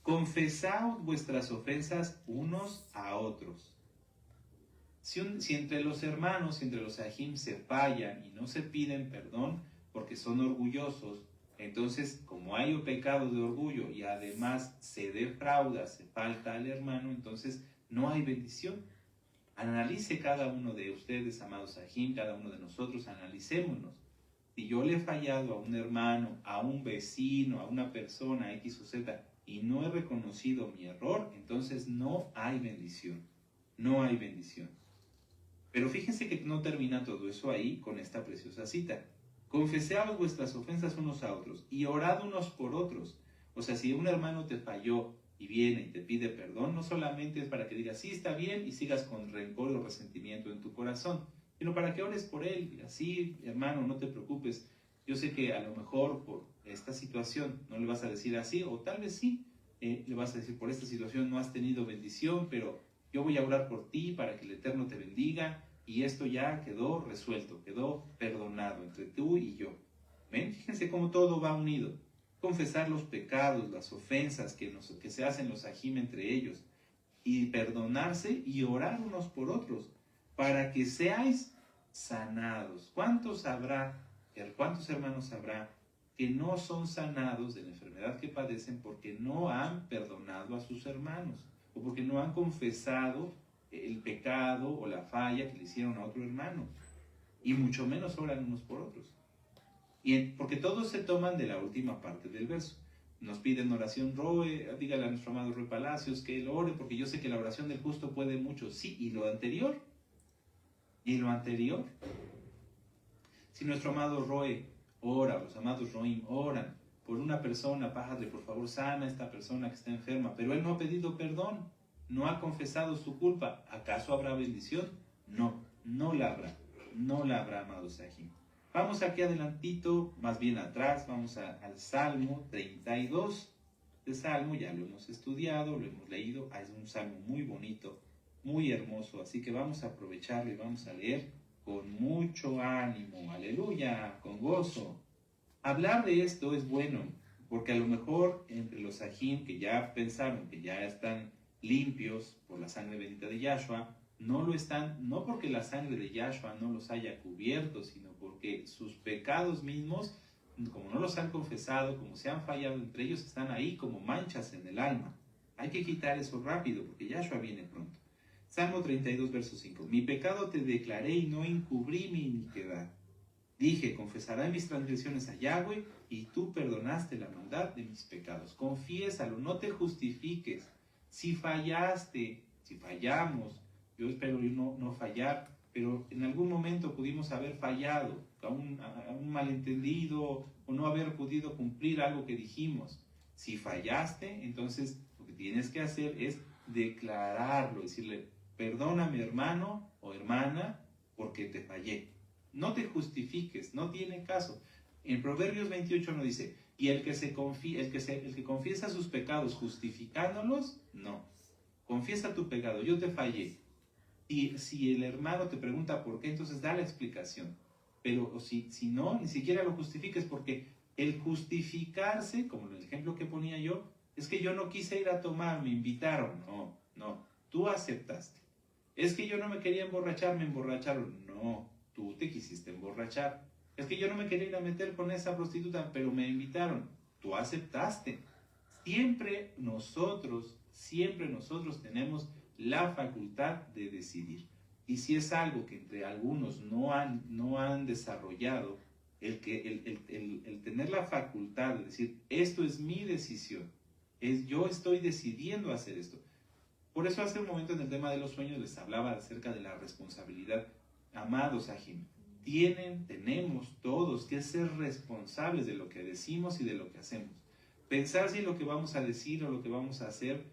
confesaos vuestras ofensas unos a otros. Si entre los hermanos, si entre los ajim se fallan y no se piden perdón porque son orgullosos, entonces como hay un pecado de orgullo y además se defrauda, se falta al hermano, entonces no hay bendición. Analice cada uno de ustedes, amados ajim, cada uno de nosotros, analicémonos. Si yo le he fallado a un hermano, a un vecino, a una persona X o Z y no he reconocido mi error, entonces no hay bendición. No hay bendición. Pero fíjense que no termina todo eso ahí con esta preciosa cita. Confesaos vuestras ofensas unos a otros y orad unos por otros. O sea, si un hermano te falló y viene y te pide perdón, no solamente es para que digas, sí, está bien, y sigas con rencor o resentimiento en tu corazón, sino para que ores por él. Digas, sí, hermano, no te preocupes. Yo sé que a lo mejor por esta situación no le vas a decir así, o tal vez sí, le vas a decir, por esta situación no has tenido bendición, pero yo voy a orar por ti para que el Eterno te bendiga, y esto ya quedó resuelto, quedó perdonado entre tú y yo. ¿Ven? Fíjense cómo todo va unido. Confesar los pecados, las ofensas que se hacen los ajim entre ellos, y perdonarse y orar unos por otros, para que seáis sanados. ¿Cuántos hermanos habrá que no son sanados de la enfermedad que padecen porque no han perdonado a sus hermanos, o porque no han confesado el pecado o la falla que le hicieron a otro hermano, y mucho menos oran unos por otros? Porque todos se toman de la última parte del verso. nos piden oración, Roe, dígale a nuestro amado Roe Palacios que él ore, porque yo sé que la oración del justo puede mucho. Sí, ¿y lo anterior? ¿Y lo anterior? Si nuestro amado Roe ora, los amados Roim oran por una persona, Padre, por favor, sana a esta persona que está enferma, pero él no ha pedido perdón, no ha confesado su culpa, ¿acaso habrá bendición? No, no la habrá, amado Sahim. Vamos aquí adelantito, más bien atrás, vamos al Salmo 32. Este Salmo ya lo hemos estudiado, lo hemos leído, es un Salmo muy bonito, muy hermoso, así que vamos a aprovecharlo y vamos a leer con mucho ánimo, aleluya, con gozo. Hablar de esto es bueno, porque a lo mejor entre los Sahim que ya pensaron que ya están limpios por la sangre bendita de Yahshua, no lo están, no porque la sangre de Yahshua no los haya cubierto, sino porque sus pecados mismos, como no los han confesado, como se han fallado entre ellos, están ahí como manchas en el alma. Hay que quitar eso rápido, porque Yahshua viene pronto. Salmo 32, verso 5. Mi pecado te declaré y no encubrí mi iniquidad. Dije, confesaré mis transgresiones a Yahweh y tú perdonaste la maldad de mis pecados. Confiésalo, no te justifiques. Si fallaste, si fallamos, yo espero no fallar, pero en algún momento pudimos haber fallado, a un malentendido o no haber podido cumplir algo que dijimos. Si fallaste, entonces lo que tienes que hacer es declararlo, decirle, perdóname hermano o hermana porque te fallé. No te justifiques, no tiene caso. En Proverbios 28 nos dice, y el que confiesa sus pecados justificándolos, no. Confiesa tu pecado, yo te fallé. Y si el hermano te pregunta por qué, entonces da la explicación. Pero si no, ni siquiera lo justifiques, porque el justificarse, como el ejemplo que ponía yo, es que yo no quise ir a tomar, me invitaron. No, tú aceptaste. Es que yo no me quería emborrachar, me emborracharon. No, tú te quisiste emborrachar. Es que yo no me quería ir a meter con esa prostituta, pero me invitaron. Tú aceptaste. Siempre nosotros tenemos la facultad de decidir. Y si es algo que entre algunos no han desarrollado, el tener la facultad de decir, esto es mi decisión, yo estoy decidiendo hacer esto. Por eso hace un momento en el tema de los sueños les hablaba acerca de la responsabilidad. Amados Sahim, tenemos todos que ser responsables de lo que decimos y de lo que hacemos. Pensar si lo que vamos a decir o lo que vamos a hacer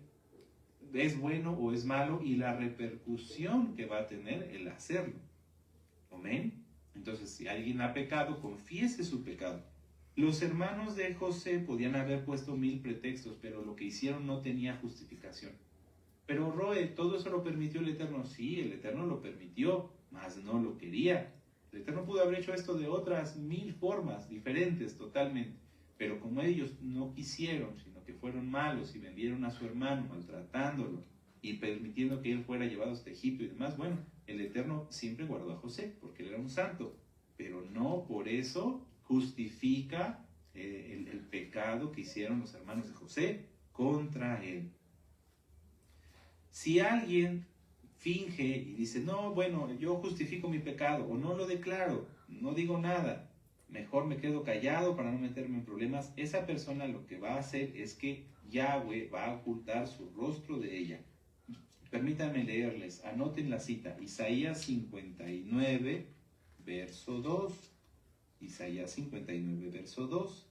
es bueno o es malo y la repercusión que va a tener el hacerlo. ¿Amén? Entonces, si alguien ha pecado, confiese su pecado. Los hermanos de José podían haber puesto 1000 pretextos, pero lo que hicieron no tenía justificación. Pero Roe, ¿todo eso lo permitió el Eterno? Sí, el Eterno lo permitió, mas no lo quería. El Eterno pudo haber hecho esto de otras 1000 formas, diferentes totalmente. Pero como ellos no quisieron, sino que fueron malos y vendieron a su hermano, maltratándolo y permitiendo que él fuera llevado hasta Egipto y demás, bueno, el Eterno siempre guardó a José, porque él era un santo. Pero no por eso justifica el pecado que hicieron los hermanos de José contra él. Si alguien finge y dice, no, bueno, yo justifico mi pecado, o no lo declaro, no digo nada, mejor me quedo callado para no meterme en problemas, esa persona lo que va a hacer es que Yahweh va a ocultar su rostro de ella. Permítanme leerles, anoten la cita, Isaías 59, verso 2. Isaías 59, verso 2.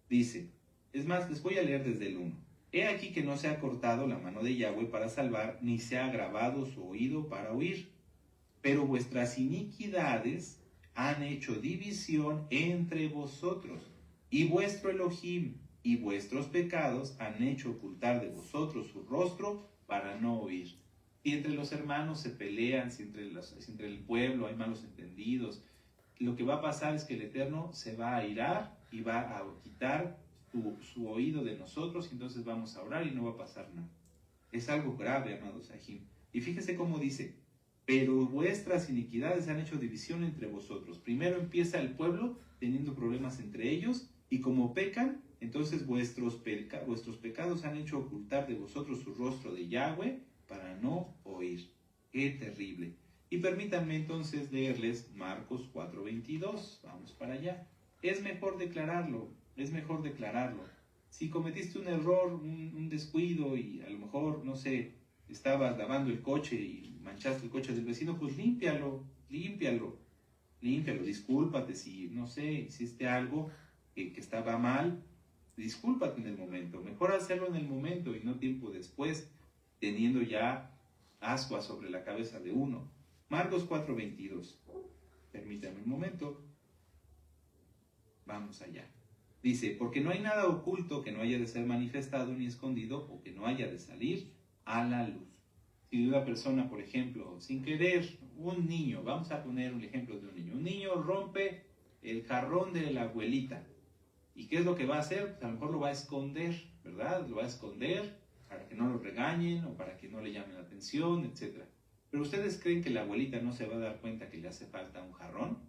Dice, es más, les voy a leer desde el 1. He aquí que no se ha cortado la mano de Yahweh para salvar, ni se ha agravado su oído para oír. Pero vuestras iniquidades han hecho división entre vosotros, y vuestro Elohim y vuestros pecados han hecho ocultar de vosotros su rostro para no oír. Si entre los hermanos se pelean, si entre el pueblo hay malos entendidos, lo que va a pasar es que el Eterno se va a airar y va a quitar su oído de nosotros, y entonces vamos a orar y no va a pasar nada. Es algo grave, amados Sahim. Y fíjense cómo dice, pero vuestras iniquidades han hecho división entre vosotros. Primero empieza el pueblo teniendo problemas entre ellos, y como pecan, entonces vuestros pecados han hecho ocultar de vosotros su rostro de Yahweh para no oír. ¡Qué terrible! Y permítanme entonces leerles Marcos 4:22. Vamos para allá. Es mejor declararlo. Si cometiste un error, un descuido y a lo mejor, no sé, estabas lavando el coche y manchaste el coche del vecino, pues límpialo, discúlpate si, no sé, hiciste algo que estaba mal, discúlpate en el momento. Mejor hacerlo en el momento y no tiempo después, teniendo ya ascuas sobre la cabeza de uno. Marcos 4:22. Permítame un momento. Vamos allá. Dice, porque no hay nada oculto que no haya de ser manifestado ni escondido o que no haya de salir a la luz. Si una persona, por ejemplo, sin querer, un niño, vamos a poner un ejemplo de un niño rompe el jarrón de la abuelita. ¿Y qué es lo que va a hacer? Pues a lo mejor lo va a esconder, ¿verdad? Lo va a esconder para que no lo regañen o para que no le llamen la atención, etc. Pero ¿ustedes creen que la abuelita no se va a dar cuenta que le hace falta un jarrón?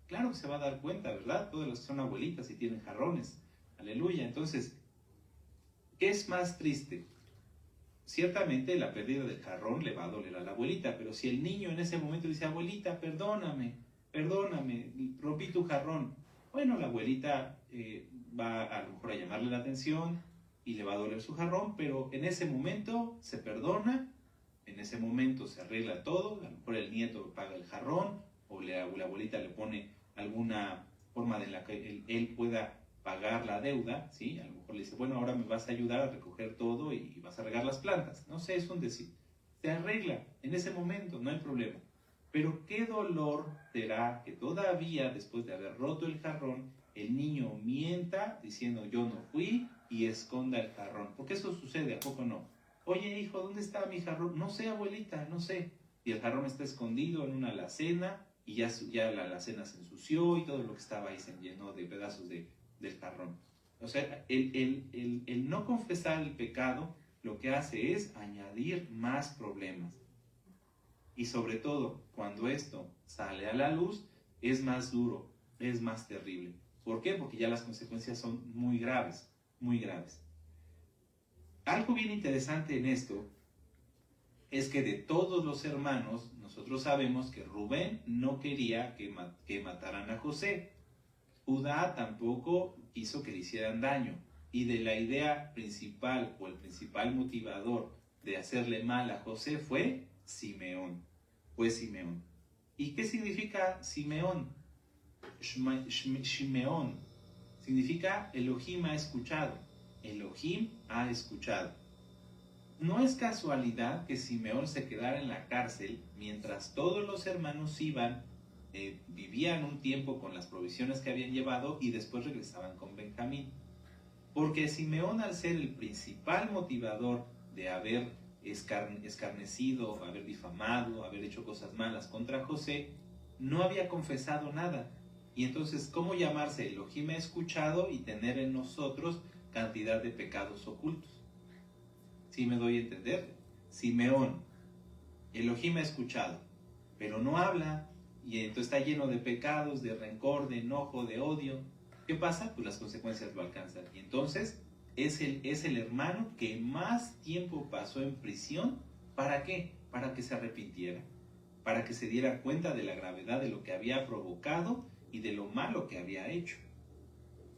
Claro que se va a dar cuenta, ¿verdad? Todas las que son abuelitas y tienen jarrones. Aleluya. Entonces, ¿qué es más triste? Ciertamente la pérdida del jarrón le va a doler a la abuelita, pero si el niño en ese momento dice, abuelita, perdóname, rompí tu jarrón. Bueno, la abuelita va a lo mejor a llamarle la atención y le va a doler su jarrón, pero en ese momento se perdona, en ese momento se arregla todo, a lo mejor el nieto paga el jarrón o la abuelita le pone alguna forma de la que él pueda pagar la deuda, ¿sí? A lo mejor le dice, bueno, ahora me vas a ayudar a recoger todo y vas a regar las plantas. No sé, es un decir. Se arregla en ese momento, no hay problema. Pero qué dolor será que todavía, después de haber roto el jarrón, el niño mienta diciendo yo no fui y esconda el jarrón. Porque eso sucede, ¿a poco no? Oye, hijo, ¿dónde está mi jarrón? No sé, abuelita, no sé. Y el jarrón está escondido en una alacena y ya la alacena se ensució y todo lo que estaba ahí se llenó de pedazos del jarrón. O sea, el no confesar el pecado lo que hace es añadir más problemas. Y sobre todo, cuando esto sale a la luz, es más duro, es más terrible. ¿Por qué? Porque ya las consecuencias son muy graves, muy graves. Algo bien interesante en esto es que de todos los hermanos, nosotros sabemos que Rubén no quería que mataran a José. Judá tampoco quiso que le hicieran daño. Y de la idea principal o el principal motivador de hacerle mal a José fue Simeón. ¿Y qué significa Simeón? Shimeón. Significa Elohim ha escuchado. Elohim ha escuchado. No es casualidad que Simeón se quedara en la cárcel mientras todos los hermanos vivían un tiempo con las provisiones que habían llevado y después regresaban con Benjamín. Porque Simeón, al ser el principal motivador de haber escarnecido, haber difamado, haber hecho cosas malas contra José, no había confesado nada. Y entonces, ¿cómo llamarse Elohim ha escuchado y tener en nosotros cantidad de pecados ocultos? ¿Sí me doy a entender? Simeón, Elohim ha escuchado, pero no habla, y entonces está lleno de pecados, de rencor, de enojo, de odio. ¿Qué pasa? Pues las consecuencias lo alcanzan. Y entonces es el hermano que más tiempo pasó en prisión. ¿Para qué? Para que se arrepintiera, para que se diera cuenta de la gravedad de lo que había provocado y de lo malo que había hecho.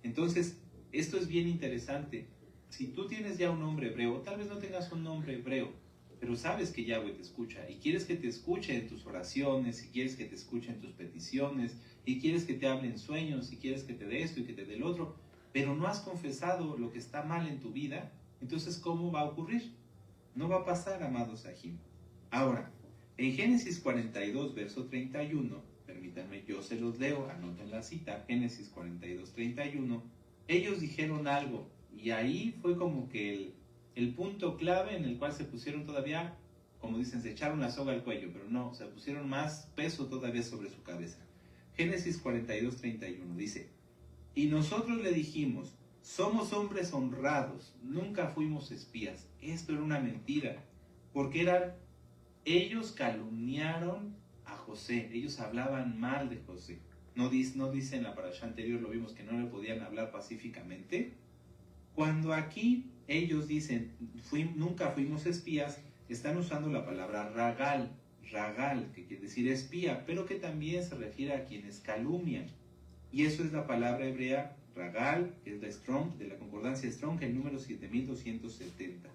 Entonces, esto es bien interesante. Si tú tienes ya un nombre hebreo, tal vez no tengas un nombre hebreo, pero sabes que Yahweh te escucha y quieres que te escuche en tus oraciones, y quieres que te escuche en tus peticiones, y quieres que te hable en sueños, y quieres que te dé esto y que te dé el otro, pero no has confesado lo que está mal en tu vida, entonces ¿cómo va a ocurrir? No va a pasar, amados Sahim. Ahora, en Génesis 42, verso 31, permítanme, yo se los leo, anoten la cita, Génesis 42, 31, ellos dijeron algo, y ahí fue como que el punto clave en el cual se pusieron todavía, como dicen, se echaron la soga al cuello, pero no, se pusieron más peso todavía sobre su cabeza. Génesis 42, 31 dice, y nosotros le dijimos, somos hombres honrados, nunca fuimos espías. Esto era una mentira, porque ellos calumniaron a José, ellos hablaban mal de José. No dice en la parashá anterior, lo vimos, que no le podían hablar pacíficamente. Cuando aquí ellos dicen, nunca fuimos espías, están usando la palabra ragal, que quiere decir espía, pero que también se refiere a quienes calumnian. Y eso es la palabra hebrea Ragal, que es la Strong, de la concordancia Strong, el número 7270.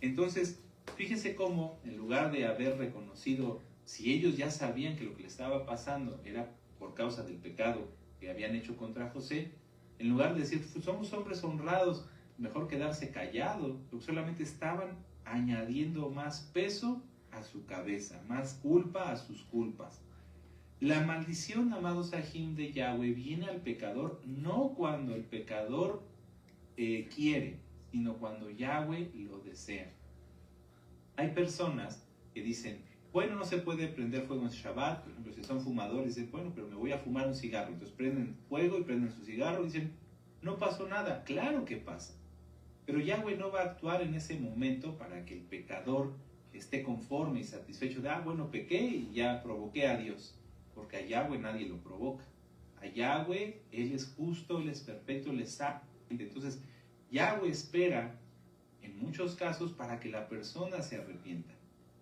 Entonces, fíjese cómo, en lugar de haber reconocido, si ellos ya sabían que lo que le estaba pasando era por causa del pecado que habían hecho contra José, en lugar de decir, somos hombres honrados, mejor quedarse callado, porque solamente estaban añadiendo más peso a su cabeza, más culpa a sus culpas. La maldición, amados Ajim, de Yahweh viene al pecador no cuando el pecador quiere, sino cuando Yahweh lo desea. Hay personas que dicen, bueno, no se puede prender fuego en Shabbat, por ejemplo, si son fumadores, dicen, bueno, pero me voy a fumar un cigarro. Entonces prenden fuego y prenden su cigarro y dicen, no pasó nada. Claro que pasa. Pero Yahweh no va a actuar en ese momento para que el pecador esté conforme y satisfecho de, bueno, pequé y ya provoqué a Dios. Porque a Yahweh nadie lo provoca. A Yahweh, Él es justo, Él es perfecto, Él es sabio. Entonces, Yahweh espera, en muchos casos, para que la persona se arrepienta.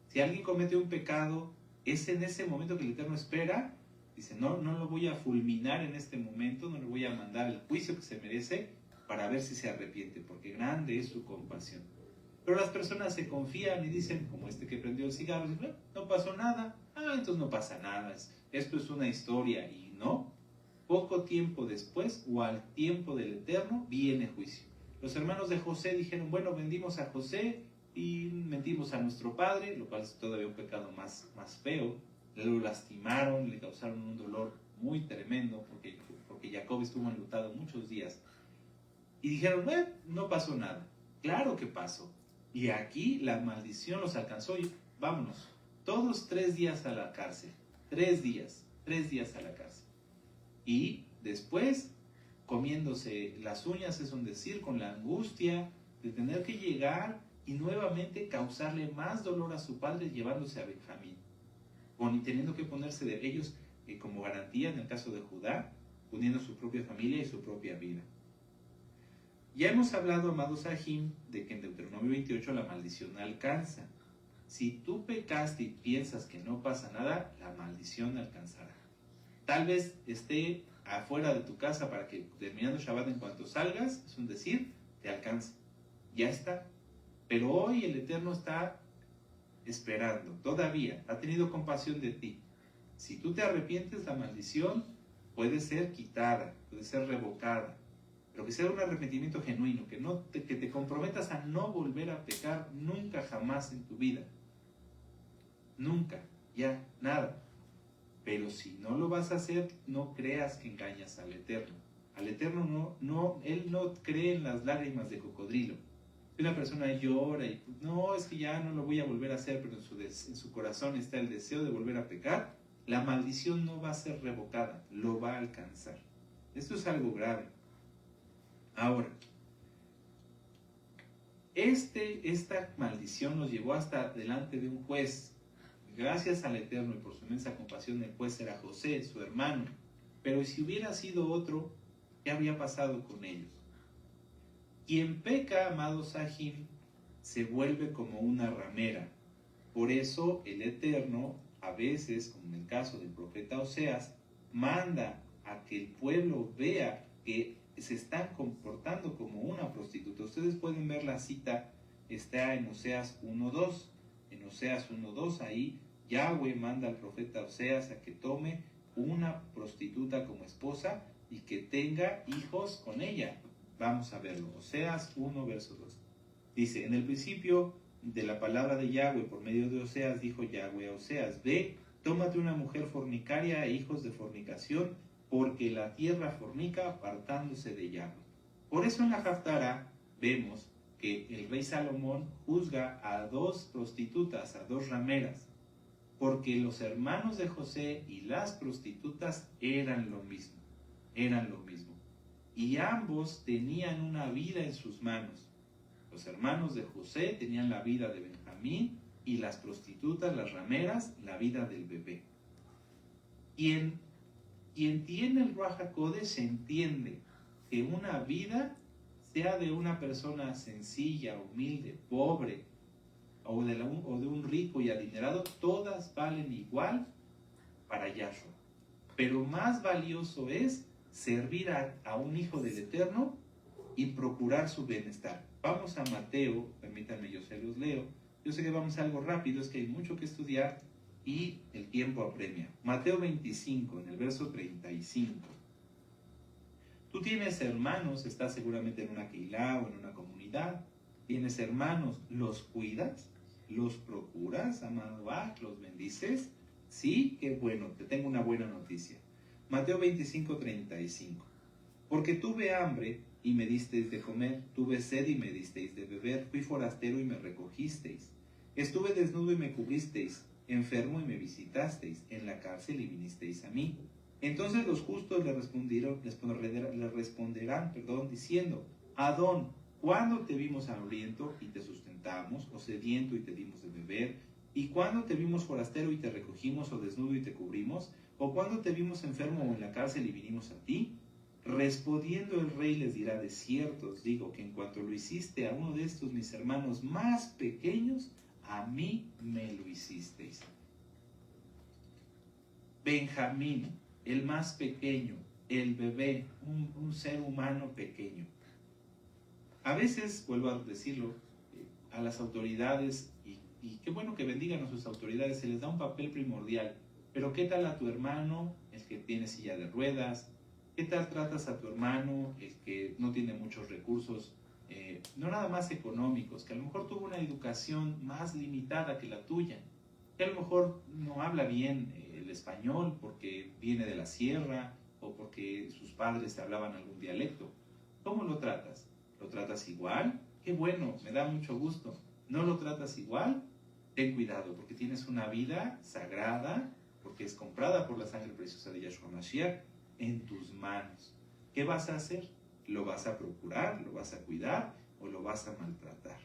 Si alguien comete un pecado, es en ese momento que el Eterno espera, dice, no lo voy a fulminar en este momento, no le voy a mandar el juicio que se merece, para ver si se arrepiente, porque grande es su compasión. Pero las personas se confían y dicen, como este que prendió el cigarro, dicen, no pasó nada, entonces no pasa nada, esto es una historia, y no, poco tiempo después, o al tiempo del Eterno, viene juicio. Los hermanos de José dijeron, bueno, vendimos a José y mentimos a nuestro padre, lo cual es todavía un pecado más feo, lo lastimaron, le causaron un dolor muy tremendo, porque Jacob estuvo enlutado muchos días. Y dijeron, no pasó nada. Claro que pasó. Y aquí la maldición los alcanzó y vámonos. Todos 3 días a la cárcel. 3 días a la cárcel. Y después, comiéndose las uñas, es un decir, con la angustia de tener que llegar y nuevamente causarle más dolor a su padre llevándose a Benjamín. Y teniendo que ponerse de ellos como garantía en el caso de Judá, uniendo su propia familia y su propia vida. Ya hemos hablado, amados Ajim, de que en Deuteronomio 28 la maldición alcanza. Si tú pecaste y piensas que no pasa nada, la maldición alcanzará. Tal vez esté afuera de tu casa para que terminando Shabbat en cuanto salgas, es un decir, te alcance. Ya está. Pero hoy el Eterno está esperando, todavía, ha tenido compasión de ti. Si tú te arrepientes, la maldición puede ser quitada, puede ser revocada. Pero que sea un arrepentimiento genuino, que te comprometas a no volver a pecar nunca jamás en tu vida. Nunca, ya, nada. Pero si no lo vas a hacer, no creas que engañas al Eterno. Al Eterno Él no cree en las lágrimas de cocodrilo. Si una persona llora y no, es que ya no lo voy a volver a hacer, pero en su corazón está el deseo de volver a pecar, la maldición no va a ser revocada, lo va a alcanzar. Esto es algo grave. Ahora, esta maldición nos llevó hasta delante de un juez. Gracias al Eterno y por su inmensa compasión, el juez era José, su hermano. Pero si hubiera sido otro, ¿qué habría pasado con ellos? Quien peca, amados Ajim, se vuelve como una ramera. Por eso el Eterno, a veces, como en el caso del profeta Oseas, manda a que el pueblo vea que se están comportando como una prostituta. Ustedes pueden ver la cita, está en Oseas 1.2. En Oseas 1.2, ahí Yahweh manda al profeta Oseas a que tome una prostituta como esposa y que tenga hijos con ella. Vamos a verlo. Oseas 1, verso 2. Dice, en el principio de la palabra de Yahweh, por medio de Oseas, dijo Yahweh a Oseas, ve, tómate una mujer fornicaria e hijos de fornicación, porque la tierra fornica apartándose de Yahweh. Por eso en la Haftará vemos que el rey Salomón juzga a 2 prostitutas, a 2 rameras, porque los hermanos de José y las prostitutas eran lo mismo. Y ambos tenían una vida en sus manos. Los hermanos de José tenían la vida de Benjamín y las prostitutas, las rameras, la vida del bebé. Quien tiene el Ruach HaKodesh entiende que una vida, sea de una persona sencilla, humilde, pobre, o de un rico y adinerado, todas valen igual para Yahshua. Pero más valioso es servir a un hijo del Eterno y procurar su bienestar. Vamos a Mateo, permítanme, yo se los leo. Yo sé que vamos a algo rápido, es que hay mucho que estudiar y el tiempo apremia. Mateo 25, en el verso 35. Tú tienes hermanos, estás seguramente en una keilah o en una comunidad. Tienes hermanos, ¿los cuidas? ¿Los procuras, amado Bach? ¿Los bendices? Sí, qué bueno, te tengo una buena noticia. Mateo 25, 35. Porque tuve hambre y me disteis de comer, tuve sed y me disteis de beber, fui forastero y me recogisteis. Estuve desnudo y me cubristeis, enfermo y me visitasteis, en la cárcel y vinisteis a mí. Entonces los justos le responderán, diciendo: Adón, ¿cuándo te vimos hambriento y te sustentamos, o sediento y te dimos de beber? ¿Y cuándo te vimos forastero y te recogimos, o desnudo y te cubrimos? ¿O cuándo te vimos enfermo o en la cárcel y vinimos a ti? Respondiendo el rey les dirá: de cierto os digo que en cuanto lo hiciste a uno de estos mis hermanos más pequeños, a mí me lo hicisteis. Benjamín, el más pequeño, el bebé, un ser humano pequeño. A veces, vuelvo a decirlo, a las autoridades, y qué bueno que bendigan a sus autoridades, se les da un papel primordial. Pero ¿qué tal a tu hermano, el que tiene silla de ruedas? ¿Qué tal tratas a tu hermano, el que no tiene muchos recursos, no nada más económicos, que a lo mejor tuvo una educación más limitada que la tuya, que a lo mejor no habla bien el español porque viene de la sierra o porque sus padres hablaban algún dialecto? ¿Cómo lo tratas? ¿Lo tratas igual? Qué bueno, me da mucho gusto. ¿No lo tratas igual? Ten cuidado, porque tienes una vida sagrada, porque es comprada por la sangre preciosa de Yahshua Mashiach, en tus manos. ¿Qué vas a hacer? ¿Lo vas a procurar? ¿Lo vas a cuidar? ¿O lo vas a maltratar?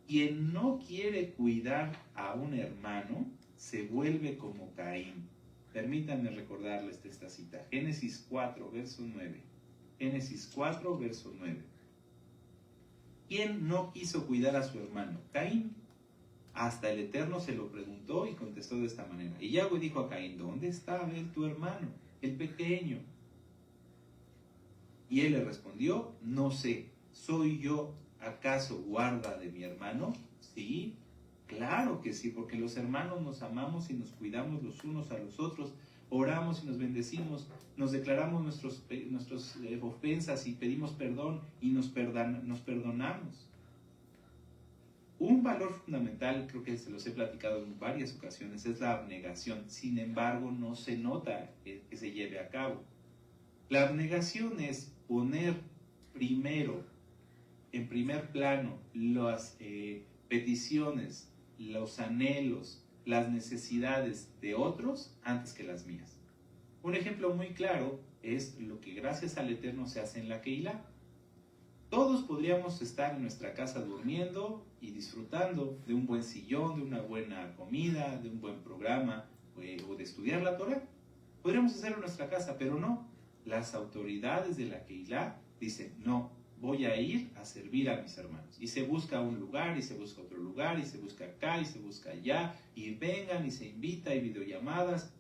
Quien no quiere cuidar a un hermano se vuelve como Caín. Permítanme recordarles esta cita. Génesis 4, verso 9. Génesis 4, verso 9. ¿Quién no quiso cuidar a su hermano? Caín. Hasta el Eterno se lo preguntó y contestó de esta manera. Y Yahweh dijo a Caín: ¿dónde está Abel tu hermano, el pequeño? Y él le respondió: no sé, ¿soy yo acaso guarda de mi hermano? Sí, claro que sí, porque los hermanos nos amamos y nos cuidamos los unos a los otros, oramos y nos bendecimos, nos declaramos nuestras ofensas y pedimos perdón y nos perdonamos. Un valor fundamental, creo que se los he platicado en varias ocasiones, es la abnegación. Sin embargo, no se nota que se lleve a cabo. La abnegación es poner primero, en primer plano, las peticiones, los anhelos, las necesidades de otros antes que las mías. Un ejemplo muy claro es lo que gracias al Eterno se hace en la Keilah. Todos podríamos estar en nuestra casa durmiendo y disfrutando de un buen sillón, de una buena comida, de un buen programa o de estudiar la Torah. Podríamos hacerlo en nuestra casa, pero no. Las autoridades de la Keilah dicen: no, voy a ir a servir a mis hermanos. Y se busca un lugar, y se busca otro lugar, y se busca acá, y se busca allá, y vengan, y se invita, y videollamadas,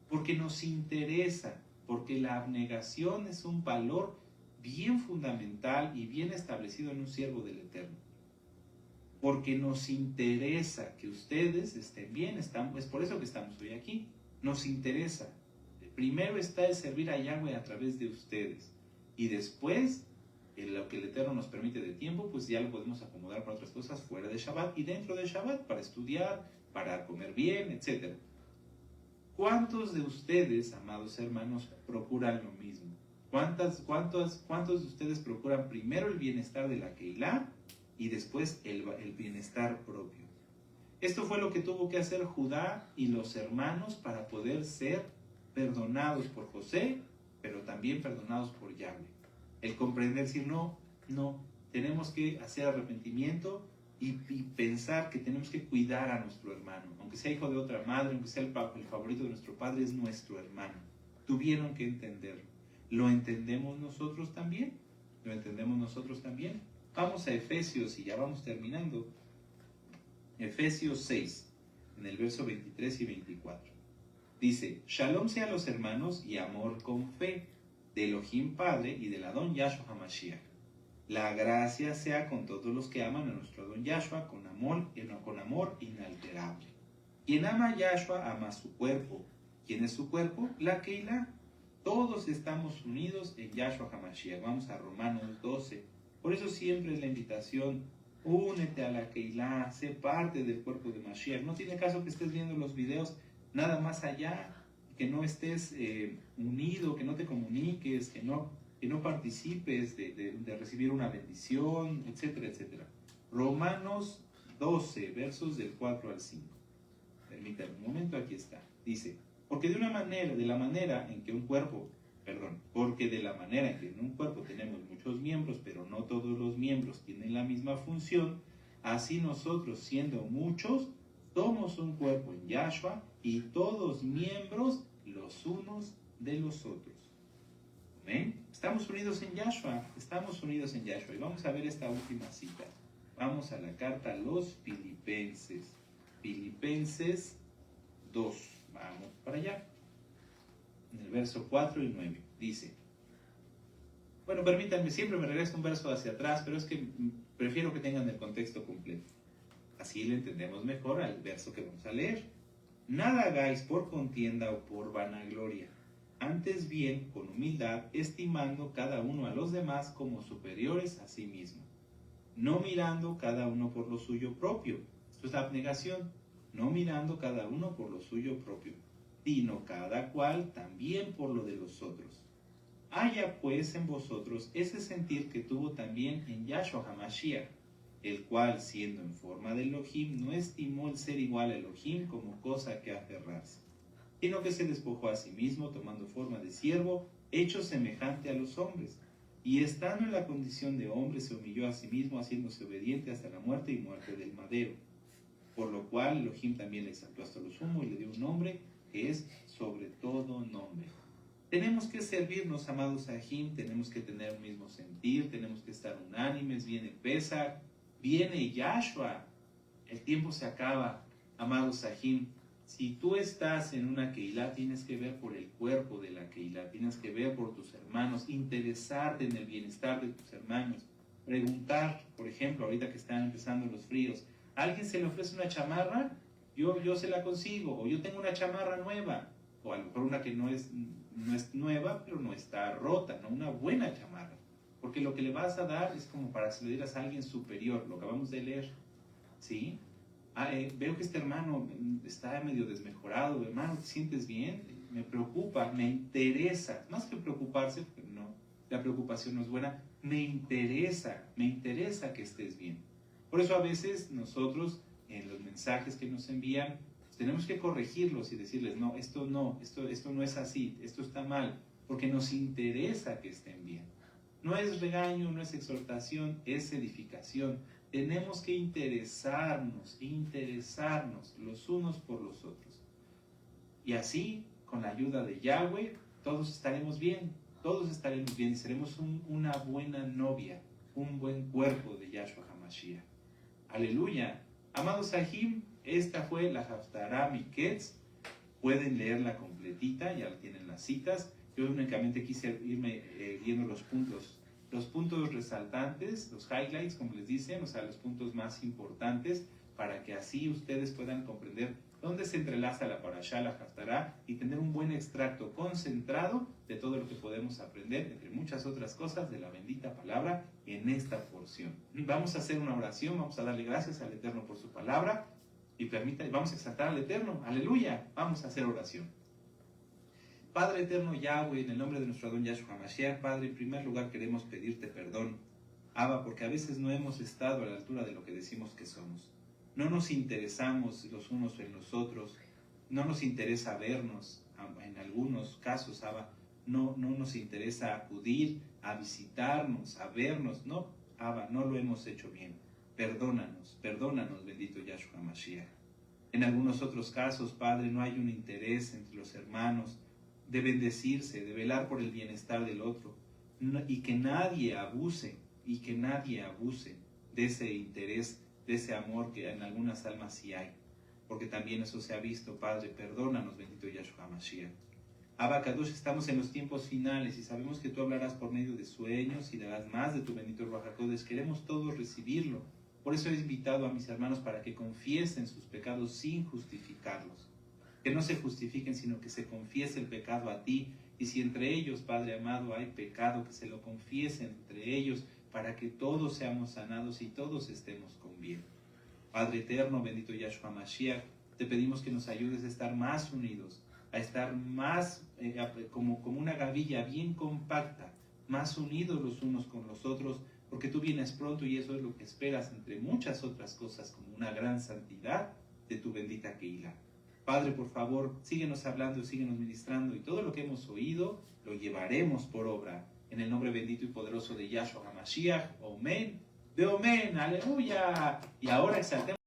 porque nos interesa, porque la abnegación es un valor bien fundamental y bien establecido en un siervo del Eterno. Porque nos interesa que ustedes estén bien, es por eso que estamos hoy aquí. Nos interesa. Primero está el servir a Yahweh a través de ustedes. Y después, lo que el Eterno nos permite de tiempo, pues ya lo podemos acomodar para otras cosas fuera de Shabbat y dentro de Shabbat, para estudiar, para comer bien, etc. ¿Cuántos de ustedes, amados hermanos, procuran lo mismo? ¿Cuántos de ustedes procuran primero el bienestar de la Keilah y después el bienestar propio? Esto fue lo que tuvo que hacer Judá y los hermanos para poder ser perdonados por José, pero también perdonados por Yahweh. El comprender, decir: no, tenemos que hacer arrepentimiento y pensar que tenemos que cuidar a nuestro hermano. Aunque sea hijo de otra madre, aunque sea el favorito de nuestro padre, es nuestro hermano. Tuvieron que entenderlo. ¿Lo entendemos nosotros también? ¿Lo entendemos nosotros también? Vamos a Efesios y ya vamos terminando. Efesios 6, en el verso 23 y 24. Dice, Shalom sea a los hermanos y amor con fe, de Elohim Padre y del Adón Yahshua HaMashiach. La gracia sea con todos los que aman a nuestro Adón Yahshua con amor inalterable. Quien ama a Yahshua ama su cuerpo. ¿Quién es su cuerpo? La Keilah. Todos estamos unidos en Yahshua HaMashiach. Vamos a Romanos 12. Por eso siempre es la invitación, únete a la Keilah, sé parte del cuerpo de Mashiach. No tiene caso que estés viendo los videos nada más allá, que no estés unido, que no te comuniques, que no participes de recibir una bendición, etcétera, etcétera. Romanos 12, versos del 4 al 5. Permítame un momento, aquí está. Dice, porque de la manera en que en un cuerpo tenemos muchos miembros, pero no todos los miembros tienen la misma función, así nosotros, siendo muchos, somos un cuerpo en Yahshua y todos miembros los unos de los otros. ¿Amén? Estamos unidos en Yahshua. Y vamos a ver esta última cita. Vamos a la carta a los Filipenses. Filipenses 2. Vamos para allá. En el verso 4 y 9. Dice, bueno, permítanme, siempre me regreso un verso hacia atrás, pero es que prefiero que tengan el contexto completo. Así le entendemos mejor al verso que vamos a leer. Nada hagáis por contienda o por vanagloria, antes bien con humildad, estimando cada uno a los demás como superiores a sí mismo, no mirando cada uno por lo suyo propio. Esto es la abnegación. No mirando cada uno por lo suyo propio, sino cada cual también por lo de los otros. Haya pues en vosotros ese sentir que tuvo también en Yahshua HaMashiach, el cual, siendo en forma de Elohim, no estimó el ser igual a Elohim como cosa que aferrarse, sino que se despojó a sí mismo, tomando forma de siervo, hecho semejante a los hombres, y estando en la condición de hombre, se humilló a sí mismo, haciéndose obediente hasta la muerte y muerte del madero. Por lo cual Elohim también le exaltó hasta lo sumo y le dio un nombre que es sobre todo nombre. Tenemos que servirnos, amados Sahim, tenemos que tener un mismo sentir, tenemos que estar unánimes. Viene Pesach, viene Yahshua, el tiempo se acaba, amados Sahim. Si tú estás en una Keilah, tienes que ver por el cuerpo de la Keilah, tienes que ver por tus hermanos, interesarte en el bienestar de tus hermanos, preguntar, por ejemplo, ahorita que están empezando los fríos, ¿a alguien se le ofrece una chamarra? Yo se la consigo, o yo tengo una chamarra nueva, o a lo mejor una que no es nueva, pero no está rota, ¿no? Una buena chamarra, porque lo que le vas a dar es como para si le dieras a alguien superior, lo acabamos de leer, ¿sí? Veo que este hermano está medio desmejorado, hermano, ¿te sientes bien? Me preocupa, me interesa, más que preocuparse, porque no, la preocupación no es buena, me interesa que estés bien. Por eso a veces nosotros en los mensajes que nos envían pues tenemos que corregirlos y decirles, no, esto no es así, esto está mal, porque nos interesa que estén bien. No es regaño, no es exhortación, es edificación. Tenemos que interesarnos los unos por los otros. Y así, con la ayuda de Yahweh, todos estaremos bien y seremos una buena novia, un buen cuerpo de Yahshua HaMashiach. Aleluya. Amados Sahim, esta fue la Haftarah Miketz. Pueden leerla completita, ya tienen las citas. Yo únicamente quise irme viendo los puntos resaltantes, los highlights, como les dicen, o sea, los puntos más importantes, para que así ustedes puedan comprender dónde se entrelaza la Parashá, la Haftarah, y tener un buen extracto concentrado de todo lo que podemos aprender, entre muchas otras cosas, de la bendita palabra en esta porción. Vamos a hacer una oración, vamos a darle gracias al Eterno por su palabra, y vamos a exaltar al Eterno, aleluya, vamos a hacer oración. Padre eterno Yahweh, en el nombre de nuestro Adón Yahshua HaMashiach, Padre, en primer lugar queremos pedirte perdón, Abba, porque a veces no hemos estado a la altura de lo que decimos que somos. No nos interesamos los unos en los otros, no nos interesa vernos, en algunos casos, Abba, no nos interesa acudir a visitarnos, a vernos, no, Abba, no lo hemos hecho bien. Perdónanos, bendito Yahshua HaMashiach. En algunos otros casos, Padre, no hay un interés entre los hermanos de bendecirse, de velar por el bienestar del otro, y que nadie abuse de ese interés, de ese amor que en algunas almas sí hay. porque también eso se ha visto. Padre, perdónanos, bendito Yahshua Mashiach. Abba Kadosh, estamos en los tiempos finales y sabemos que tú hablarás por medio de sueños y darás más de tu bendito Ruach HaKodesh. Queremos todos recibirlo. Por eso he invitado a mis hermanos para que confiesen sus pecados sin justificarlos. Que no se justifiquen, sino que se confiese el pecado a ti. Y si entre ellos, Padre amado, hay pecado, que se lo confiesen entre ellos para que todos seamos sanados y todos estemos con bien. Padre eterno, bendito Yahshua Mashiach, te pedimos que nos ayudes a estar más unidos, a estar más como una gavilla bien compacta, más unidos los unos con los otros, porque tú vienes pronto y eso es lo que esperas, entre muchas otras cosas, como una gran santidad de tu bendita Keilah. Padre, por favor, síguenos hablando, síguenos ministrando, y todo lo que hemos oído lo llevaremos por obra. En el nombre bendito y poderoso de Yahshua HaMashiach, Omen, de Omen, aleluya. Y ahora exaltemos